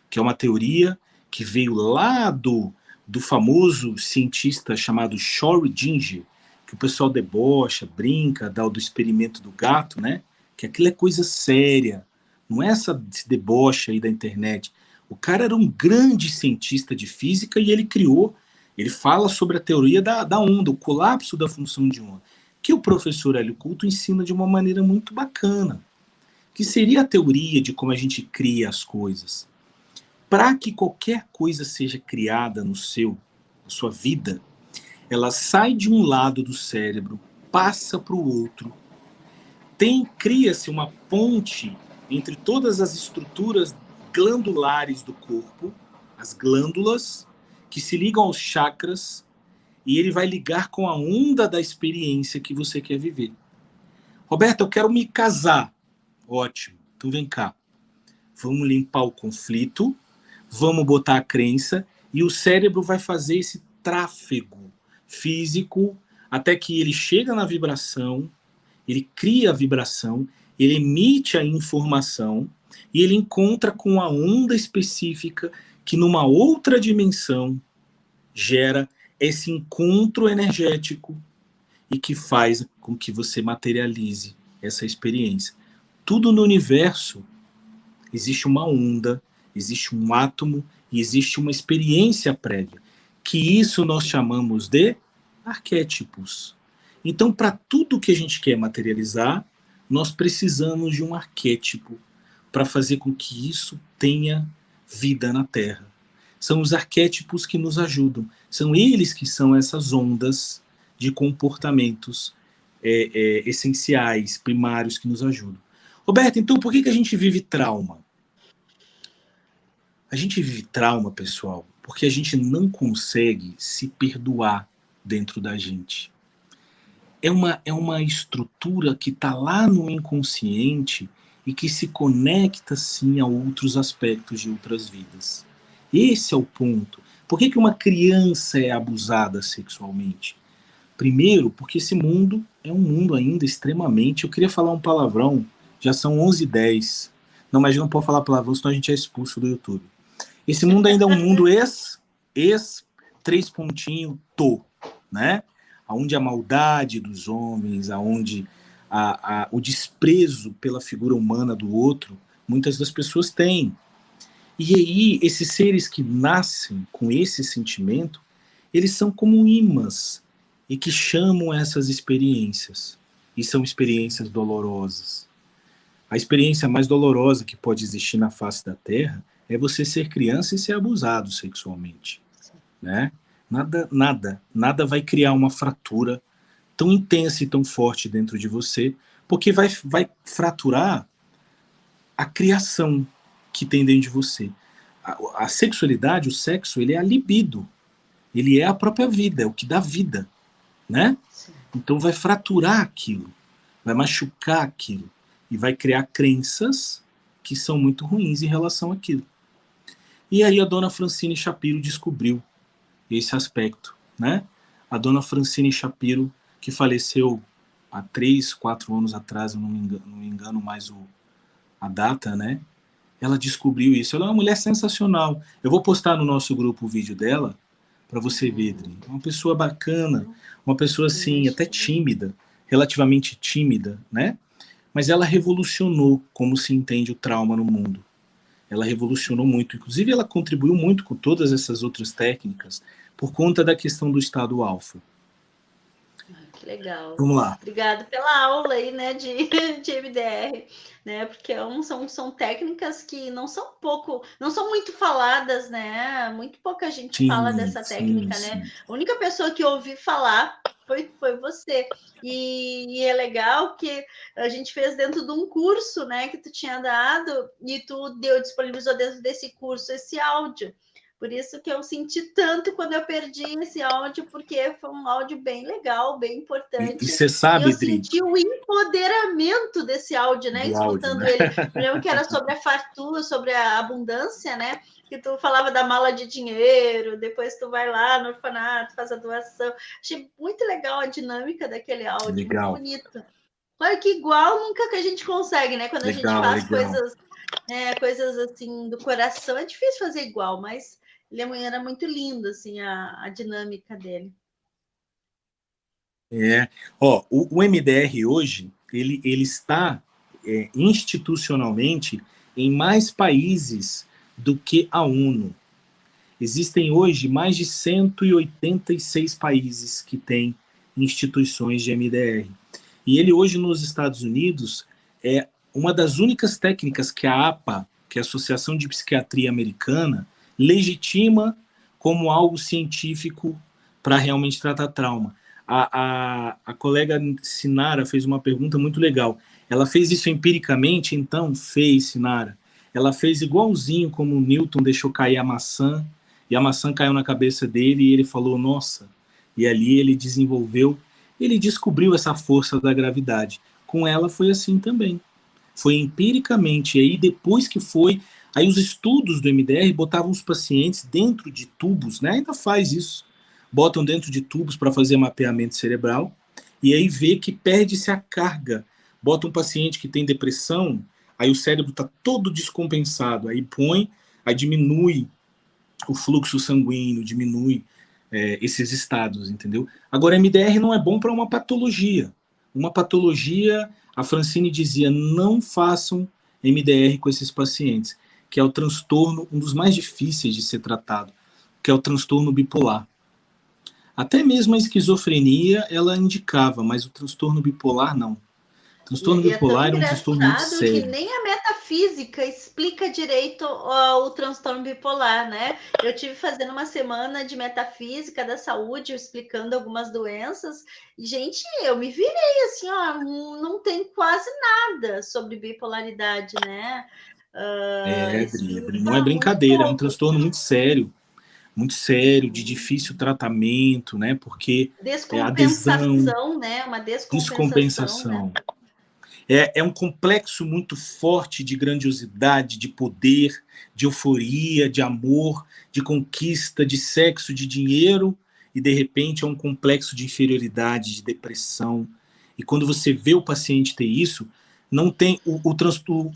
que é uma teoria que veio lá do famoso cientista chamado Schrödinger, que o pessoal debocha, brinca, dá o do experimento do gato, né? Que aquilo é coisa séria, não é essa debocha aí da internet. O cara era um grande cientista de física e ele fala sobre a teoria da onda, o colapso da função de onda, que o professor Hélio Couto ensina de uma maneira muito bacana, que seria a teoria de como a gente cria as coisas. Para que qualquer coisa seja criada na sua vida, ela sai de um lado do cérebro, passa para o outro, cria-se uma ponte entre todas as estruturas glandulares do corpo, as glândulas, que se ligam aos chakras, e ele vai ligar com a onda da experiência que você quer viver. Roberto, eu quero me casar. Ótimo, então vem cá. Vamos limpar o conflito, vamos botar a crença, e o cérebro vai fazer esse tráfego físico até que ele chega na vibração, ele cria a vibração, ele emite a informação e ele encontra com a onda específica que numa outra dimensão gera esse encontro energético e que faz com que você materialize essa experiência. Tudo no universo existe uma onda, existe um átomo e existe uma experiência prévia, que isso nós chamamos de arquétipos. Então, para tudo que a gente quer materializar, nós precisamos de um arquétipo para fazer com que isso tenha vida na Terra. São os arquétipos que nos ajudam, são eles que são essas ondas de comportamentos essenciais, primários que nos ajudam. Roberto, então por que a gente vive trauma? A gente vive trauma, pessoal, porque a gente não consegue se perdoar dentro da gente. É uma estrutura que está lá no inconsciente e que se conecta, sim, a outros aspectos de outras vidas. Esse é o ponto. Por que uma criança é abusada sexualmente? Primeiro, porque esse mundo é um mundo ainda extremamente... Eu queria falar um palavrão, já são 11h10. Não, mas não pode falar palavrão, senão a gente é expulso do YouTube. Esse mundo ainda é um mundo 3 pontinho, né? aonde a maldade dos homens, aonde o desprezo pela figura humana do outro, muitas das pessoas têm. E aí, esses seres que nascem com esse sentimento, eles são como imãs e que chamam essas experiências. E são experiências dolorosas. A experiência mais dolorosa que pode existir na face da Terra é você ser criança e ser abusado sexualmente, né? Nada vai criar uma fratura tão intensa e tão forte dentro de você, porque vai fraturar a criação que tem dentro de você. A sexualidade, o sexo, ele é a libido. Ele é a própria vida, é o que dá vida, né? Então vai fraturar aquilo, vai machucar aquilo e vai criar crenças que são muito ruins em relação àquilo. E aí a dona Francine Shapiro descobriu esse aspecto, né? A dona Francine Shapiro, que faleceu há 3, 4 anos atrás, eu não me engano mais a data, né? Ela descobriu isso. Ela é uma mulher sensacional. Eu vou postar no nosso grupo o vídeo dela para você ver, Adri. Uma pessoa bacana, uma pessoa assim, até tímida, relativamente tímida, né? Mas ela revolucionou como se entende o trauma no mundo. Ela revolucionou muito. Inclusive, ela contribuiu muito com todas essas outras técnicas por conta da questão do estado alfa. Que legal. Vamos lá. Obrigada pela aula aí, né, de MDR, né? Porque são técnicas que não são muito faladas, né? Muito pouca gente fala dessa técnica, né? A única pessoa que eu ouvi falar foi você. E é legal que a gente fez dentro de um curso, né, que tu tinha dado, e tu disponibilizou dentro desse curso esse áudio. Por isso que eu senti tanto quando eu perdi esse áudio, porque foi um áudio bem legal, bem importante. E você sabe, e eu senti o empoderamento desse áudio, né? Escutando né? ele. Eu lembro que era sobre a fartura, sobre a abundância, né? Que tu falava da mala de dinheiro, depois tu vai lá no orfanato, faz a doação. Achei muito legal a dinâmica daquele áudio, legal. Muito bonito. Claro que igual nunca que a gente consegue, né? Quando legal, a gente faz coisas assim do coração, é difícil fazer igual, mas ele era muito lindo, assim, a dinâmica dele. O MDR hoje, ele está institucionalmente em mais países do que a ONU. Existem hoje mais de 186 países que têm instituições de MDR. E ele hoje nos Estados Unidos é uma das únicas técnicas que a APA, que é a Associação de Psiquiatria Americana, legitima como algo científico para realmente tratar trauma. A colega Sinara fez uma pergunta muito legal. Ela fez isso empiricamente? Então, fez, Sinara. Ela fez igualzinho como o Newton deixou cair a maçã, e a maçã caiu na cabeça dele, e ele falou, nossa. E ali ele descobriu essa força da gravidade. Com ela foi assim também. Foi empiricamente. E aí, depois que foi... Aí os estudos do MDR botavam os pacientes dentro de tubos, né? Ainda faz isso. Botam dentro de tubos para fazer mapeamento cerebral, e aí vê que perde-se a carga. Bota um paciente que tem depressão, aí o cérebro está todo descompensado, aí aí diminui o fluxo sanguíneo, diminui esses estados, entendeu? Agora, MDR não é bom para uma patologia. Uma patologia, a Francine dizia, não façam MDR com esses pacientes, que é o transtorno, um dos mais difíceis de ser tratado, que é o transtorno bipolar. Até mesmo a esquizofrenia ela indicava, mas o transtorno bipolar não. O transtorno bipolar é um transtorno muito sério. Que nem a metafísica explica direito o transtorno bipolar, né? Eu tive fazendo uma semana de metafísica da saúde, explicando algumas doenças, e, gente, eu me virei assim, ó, não tem quase nada sobre bipolaridade, né? Não é brincadeira, é um transtorno muito sério, de difícil tratamento, né? Porque descompensação, né? Uma descompensação. Né? É um complexo muito forte de grandiosidade, de poder, de euforia, de amor, de conquista, de sexo, de dinheiro, e de repente é um complexo de inferioridade, de depressão. E quando você vê o paciente ter isso, não tem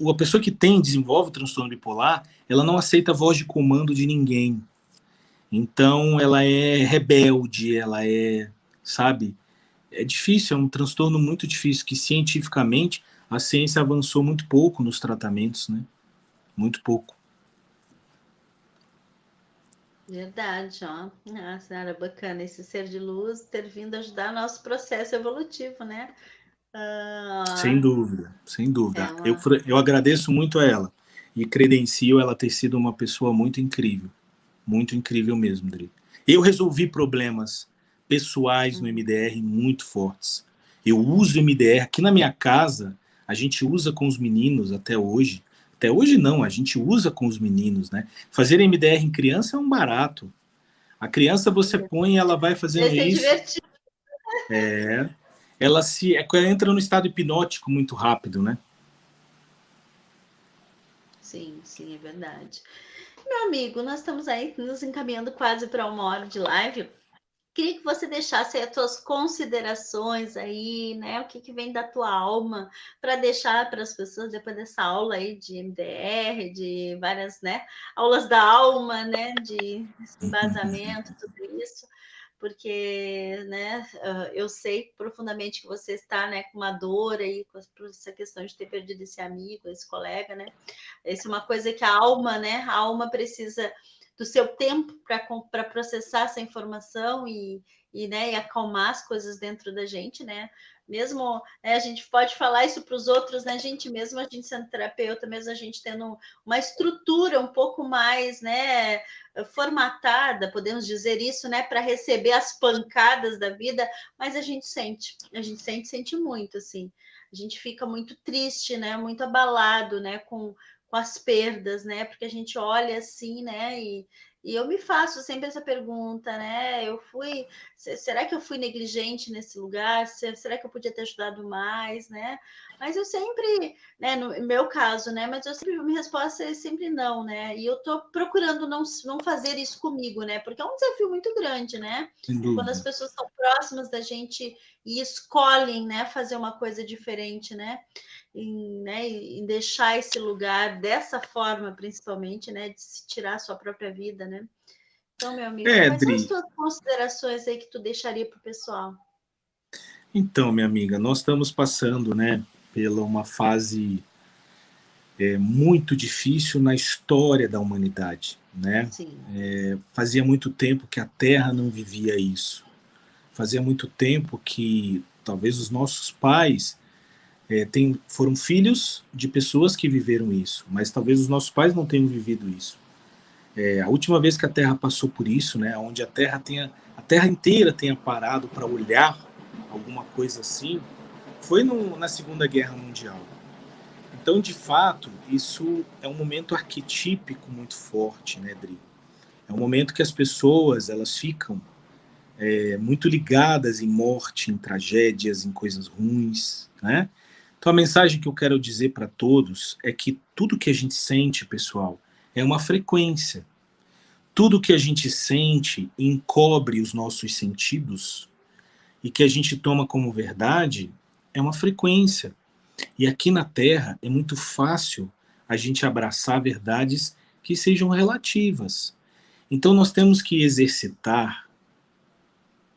a pessoa que desenvolve o transtorno bipolar, ela não aceita a voz de comando de ninguém. Então ela é rebelde, ela é, sabe, É difícil, é um transtorno muito difícil, que cientificamente a ciência avançou muito pouco nos tratamentos, né? Muito pouco. Verdade, ó. Ah, senhora, bacana esse ser de luz ter vindo ajudar nosso processo evolutivo, né? Sem Ah, dúvida, sem é dúvida. uma. Eu agradeço muito a ela e credencio ela ter sido uma pessoa muito incrível mesmo, Dri. Eu resolvi problemas pessoais no MDR muito fortes. Eu uso MDR aqui na minha casa, a gente usa com os meninos até hoje. Até hoje não, a gente usa com os meninos, né? Fazer MDR em criança é um barato. A criança você põe, ela vai fazendo Deve ser isso, divertido. ela entra no estado hipnótico muito rápido, né? Sim, sim, é verdade. Meu amigo, nós estamos aí nos encaminhando quase para 1 hora de live. Queria que você deixasse aí as tuas considerações aí, né? O que, que vem da tua alma para deixar para as pessoas depois dessa aula aí de MDR, de várias, né, aulas da alma, né, de embasamento, tudo isso, porque, né, eu sei profundamente que você está, né, com uma dor aí por essa questão de ter perdido esse amigo, esse colega, né? Essa é uma coisa que a alma, né? A alma precisa do seu tempo para processar essa informação né, e acalmar as coisas dentro da gente, né? Mesmo, né, a gente pode falar isso para os outros, né, gente? Mesmo a gente sendo terapeuta, mesmo a gente tendo uma estrutura um pouco mais, né, formatada, podemos dizer isso, né, para receber as pancadas da vida, mas a gente sente muito, assim. A gente fica muito triste, né, muito abalado, né, com as perdas, né? Porque a gente olha assim, né? E eu me faço sempre essa pergunta, né? Será que eu fui negligente nesse lugar? Será que eu podia ter ajudado mais, né? Mas eu sempre, né, no meu caso, né? Mas eu sempre, minha resposta é sempre não, né? E eu tô procurando não fazer isso comigo, né? Porque é um desafio muito grande, né? Sem Quando as dúvida. pessoas estão próximas da gente e escolhem, né, fazer uma coisa diferente, né? Em deixar esse lugar dessa forma, principalmente, né, de se tirar a sua própria vida, né? Então, meu amigo, quais são as Dri, tuas considerações aí que tu deixaria para o pessoal? então, minha amiga, nós estamos passando, né, pela uma fase muito difícil na história da humanidade, né? Sim, Fazia muito tempo que a Terra não vivia isso. Fazia muito tempo que talvez os nossos pais foram filhos de pessoas que viveram isso, mas talvez os nossos pais não tenham vivido isso. A última vez que a Terra passou por isso, né, onde a Terra inteira tenha parado para olhar alguma coisa assim, foi na Segunda Guerra Mundial. Então, de fato, isso é um momento arquetípico muito forte, né, Dri? É um momento que as pessoas elas ficam muito ligadas em morte, em tragédias, em coisas ruins, né? Então, a mensagem que eu quero dizer para todos é que tudo que a gente sente, pessoal, é uma frequência. Tudo que a gente sente encobre os nossos sentidos e que a gente toma como verdade é uma frequência. E aqui na Terra é muito fácil a gente abraçar verdades que sejam relativas. Então nós temos que exercitar.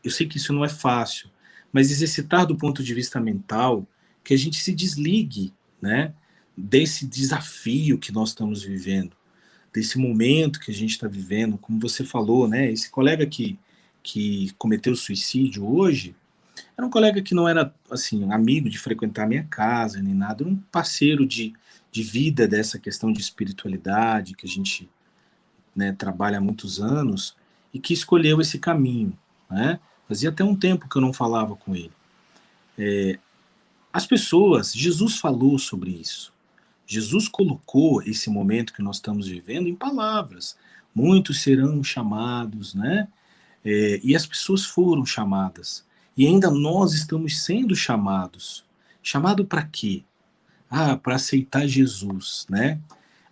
Eu sei que isso não é fácil, mas exercitar do ponto de vista mental que a gente se desligue, né, desse desafio que nós estamos vivendo, desse momento que a gente está vivendo, como você falou, né, esse colega que cometeu suicídio hoje, era um colega que não era, assim, amigo de frequentar a minha casa, nem nada, era um parceiro de vida dessa questão de espiritualidade, que a gente, né, trabalha há muitos anos, e que escolheu esse caminho, né? Fazia até um tempo que eu não falava com ele. As pessoas, Jesus falou sobre isso. Jesus colocou esse momento que nós estamos vivendo em palavras. Muitos serão chamados, né? E as pessoas foram chamadas. E ainda nós estamos sendo chamados. Chamado para quê? Para aceitar Jesus, né?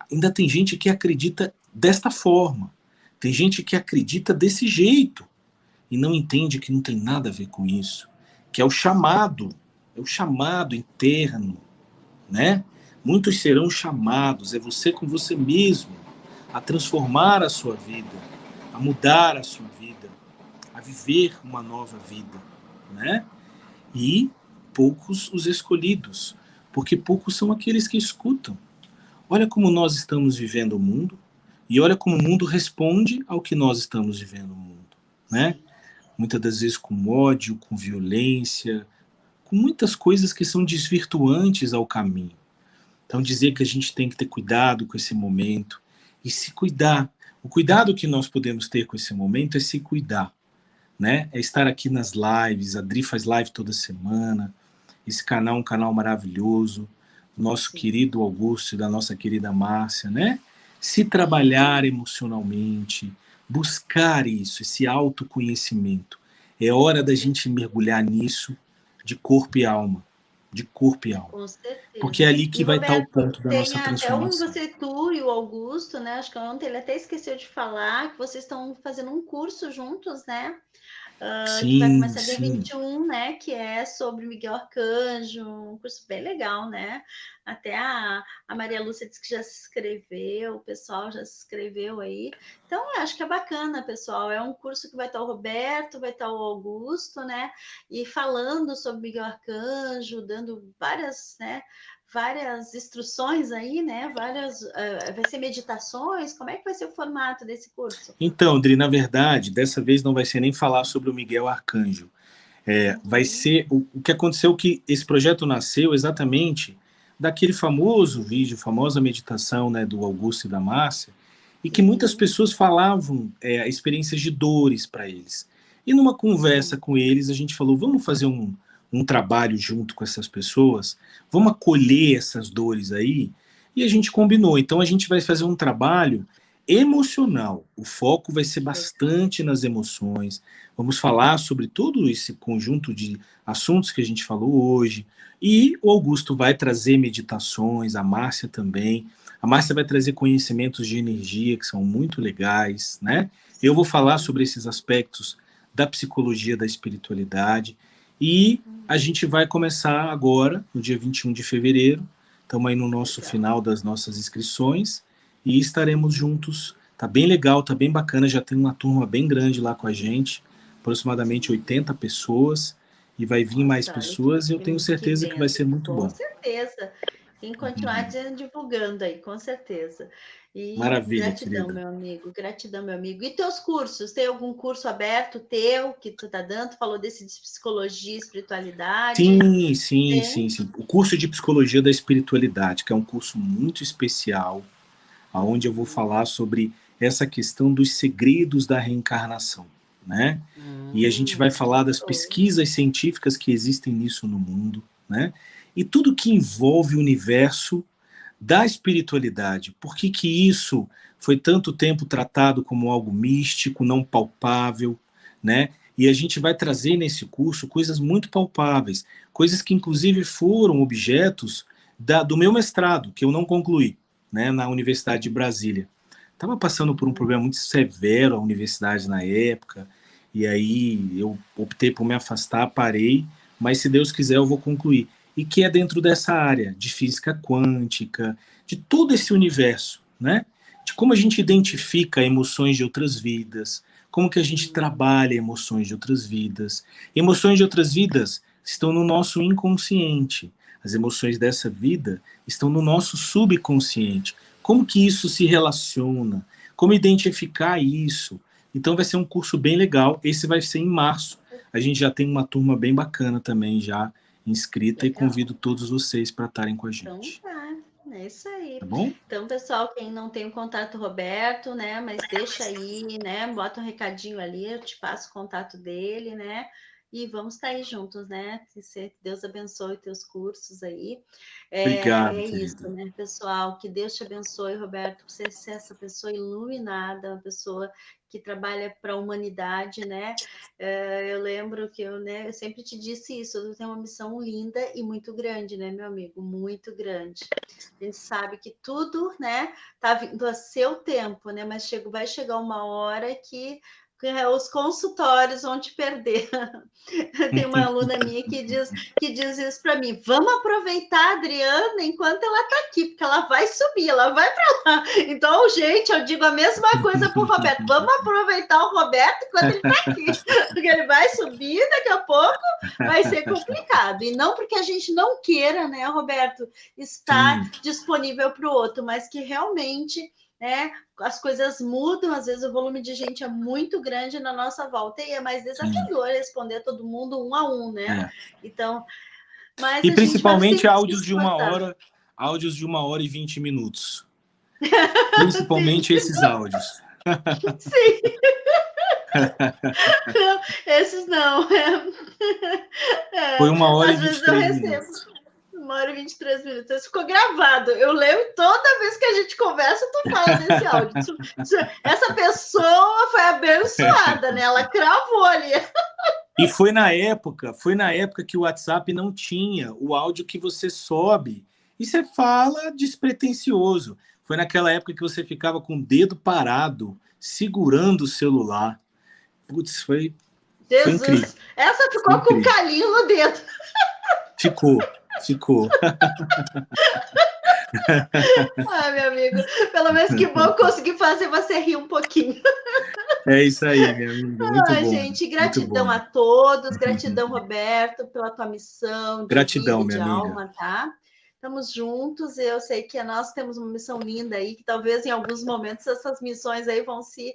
Ainda tem gente que acredita desta forma. Tem gente que acredita desse jeito e não entende que não tem nada a ver com isso, que é o chamado interno, né? Muitos serão chamados, é você com você mesmo, a transformar a sua vida, a mudar a sua vida, a viver uma nova vida, né? e poucos os escolhidos, porque poucos são aqueles que escutam. Olha como nós estamos vivendo o mundo e olha como o mundo responde ao que nós estamos vivendo no mundo, né? Sim. Muitas das vezes com ódio, com violência, com muitas coisas que são desvirtuantes ao caminho. Então, dizer que a gente tem que ter cuidado com esse momento e se cuidar. O cuidado que nós podemos ter com esse momento é se cuidar, né? É estar aqui nas lives, a Dri faz live toda semana, esse canal é um canal maravilhoso, nosso Sim. querido Augusto e da nossa querida Márcia, né? Se trabalhar emocionalmente, buscar isso, esse autoconhecimento. É hora da gente mergulhar nisso de corpo e alma, de corpo e alma. Com Porque é certeza. ali E, que vai estar o Roberto, ponto da tem nossa até um, transformação. você, tu e o Augusto, né? Acho que ontem ele até esqueceu de falar que vocês estão fazendo um curso juntos, né? Que vai Sim, começar dia sim. 21, né? Que é sobre Miguel Arcanjo, um curso bem legal, né? Até a Maria Lúcia disse que já se inscreveu, o pessoal já se inscreveu aí. Então, eu acho que é bacana, pessoal. É um curso que vai estar o Roberto, vai estar o Augusto, né? E falando sobre Miguel Arcanjo, dando várias, né? Várias instruções aí, né? Várias, vai ser meditações. Como é que vai ser o formato desse curso? Então, Adri, na verdade, dessa vez não vai ser nem falar sobre o Miguel Arcanjo. Vai Uhum. ser o que aconteceu, que esse projeto nasceu exatamente daquele famoso vídeo, famosa meditação, né, do Augusto e da Márcia, e que muitas Sim, pessoas falavam experiências de dores para eles. E numa conversa sim. com eles, a gente falou, vamos fazer um trabalho junto com essas pessoas, vamos acolher essas dores aí, e a gente combinou. Então a gente vai fazer um trabalho emocional. O foco vai ser Que legal. bastante nas emoções. Vamos falar sobre todo esse conjunto de assuntos que a gente falou hoje. E o Augusto vai trazer meditações, a Márcia também. A Márcia vai trazer conhecimentos de energia que são muito legais, né? Eu vou falar Sim. sobre esses aspectos da psicologia da espiritualidade. E a gente vai começar agora, no dia 21 de fevereiro. Estamos aí no nosso Legal. final das nossas inscrições e estaremos juntos. Tá bem legal, tá bem bacana. Já tem uma turma bem grande lá com a gente, aproximadamente Sim. 80 pessoas, e vai vir mais Nossa, olha pessoas, e eu tenho que certeza que vai ser bênção. muito Com bom. certeza. Tem que continuar divulgando aí, com certeza. E Maravilha, gratidão, querida. meu amigo. Gratidão, meu amigo. E teus cursos? Tem algum curso aberto teu que tu tá dando? Tu falou desse de psicologia, espiritualidade. Sim, sim, Tem? sim, sim. O curso de Psicologia da Espiritualidade, que é um curso muito especial, onde eu vou Uhum. falar sobre essa questão dos segredos da reencarnação, né? E a gente vai falar das Poderoso. pesquisas científicas que existem nisso no mundo, né? E tudo que envolve o universo da espiritualidade. Por que que isso foi tanto tempo tratado como algo místico, não palpável, né? E a gente vai trazer nesse curso coisas muito palpáveis, coisas que inclusive foram objetos do meu mestrado, que eu não concluí, né, na Universidade de Brasília. Estava passando por um Uhum. problema muito severo a universidade na época, e aí eu optei por me afastar, parei, mas se Deus quiser eu vou concluir. E que é dentro dessa área de física quântica, de todo esse universo, né? De como a gente identifica emoções de outras vidas, como que a gente trabalha emoções de outras vidas. Emoções de outras vidas estão no nosso inconsciente. As emoções dessa vida estão no nosso subconsciente. Como que isso se relaciona? Como identificar isso? Então vai ser um curso bem legal. Esse vai ser em março. A gente já tem uma turma bem bacana também já inscrita e Legal. convido todos vocês para estarem com a Então gente. tá. É isso aí. Tá bom? Então, pessoal, quem não tem o contato do Roberto, né? Mas deixa aí, né? Bota um recadinho ali, eu te passo o contato dele, né? E vamos estar aí juntos, né? Que Deus abençoe teus cursos aí. Obrigado, É isso, querido. né, pessoal? Que Deus te abençoe, Roberto, por você ser essa pessoa iluminada, uma pessoa que trabalha para a humanidade, né? Eu lembro que né, eu sempre te disse isso, eu tenho uma missão linda e muito grande, né, meu amigo? Muito grande. A gente sabe que tudo, né, tá vindo a seu tempo, né? Mas vai chegar uma hora que os consultórios vão te perder. Tem uma aluna minha que diz isso para mim: vamos aproveitar a Adriana enquanto ela está aqui, porque ela vai subir, ela vai para lá. Então, gente, eu digo a mesma coisa para o Roberto: vamos aproveitar o Roberto enquanto ele está aqui, porque ele vai subir, daqui a pouco vai ser complicado. E não porque a gente não queira, né, Roberto, estar disponível para o outro, mas que realmente, né, as coisas mudam, às vezes o volume de gente é muito grande na nossa volta e é mais desafiador responder todo mundo um a um, né? Então, mas e a principalmente gente vai áudios de 1h e 20 minutos. Principalmente esses áudios. Sim. Não, esses não. Foi 1h e Às vezes 23 minutos. 1h e 23 minutos. Isso ficou gravado. Eu leio toda vez que a gente conversa, tu fala desse áudio. Essa pessoa foi abençoada, né? Ela cravou ali. E foi na época que o WhatsApp não tinha o áudio que você sobe e você fala despretensioso. Foi naquela época que você ficava com o dedo parado, segurando o celular. Putz, foi incrível. Essa ficou com um calinho no dedo. Ficou. Ai, meu amigo, pelo menos que bom conseguir fazer você rir um pouquinho. É isso aí, meu amigo. Muito bom. Gente, gratidão a todos, gratidão, Roberto, pela tua missão de gratidão, vida, de minha alma, amiga. tá? Estamos juntos, eu sei que nós temos uma missão linda aí, que talvez em alguns momentos essas missões aí vão se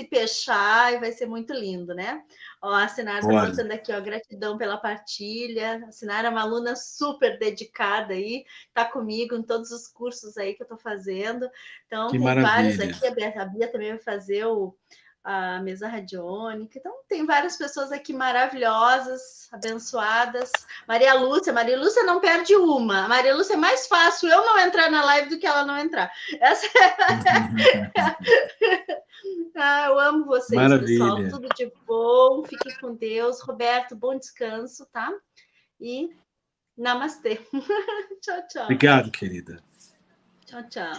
fechar e vai ser muito lindo, né? Ó, a Sinara está colocando aqui, ó, gratidão pela partilha. A Sinara é uma aluna super dedicada aí, está comigo em todos os cursos aí que eu estou fazendo. Então, que tem maravilha. vários aqui, a Bia também vai fazer a mesa radiônica. Então, tem várias pessoas aqui maravilhosas, abençoadas. Maria Lúcia não perde uma. A Maria Lúcia é mais fácil eu não entrar na live do que ela não entrar. Essa eu amo vocês, maravilha. pessoal. Tudo de bom. Fiquem com Deus. Roberto, bom descanso, tá? E namastê. Tchau, tchau. Obrigado, querida. Tchau, tchau.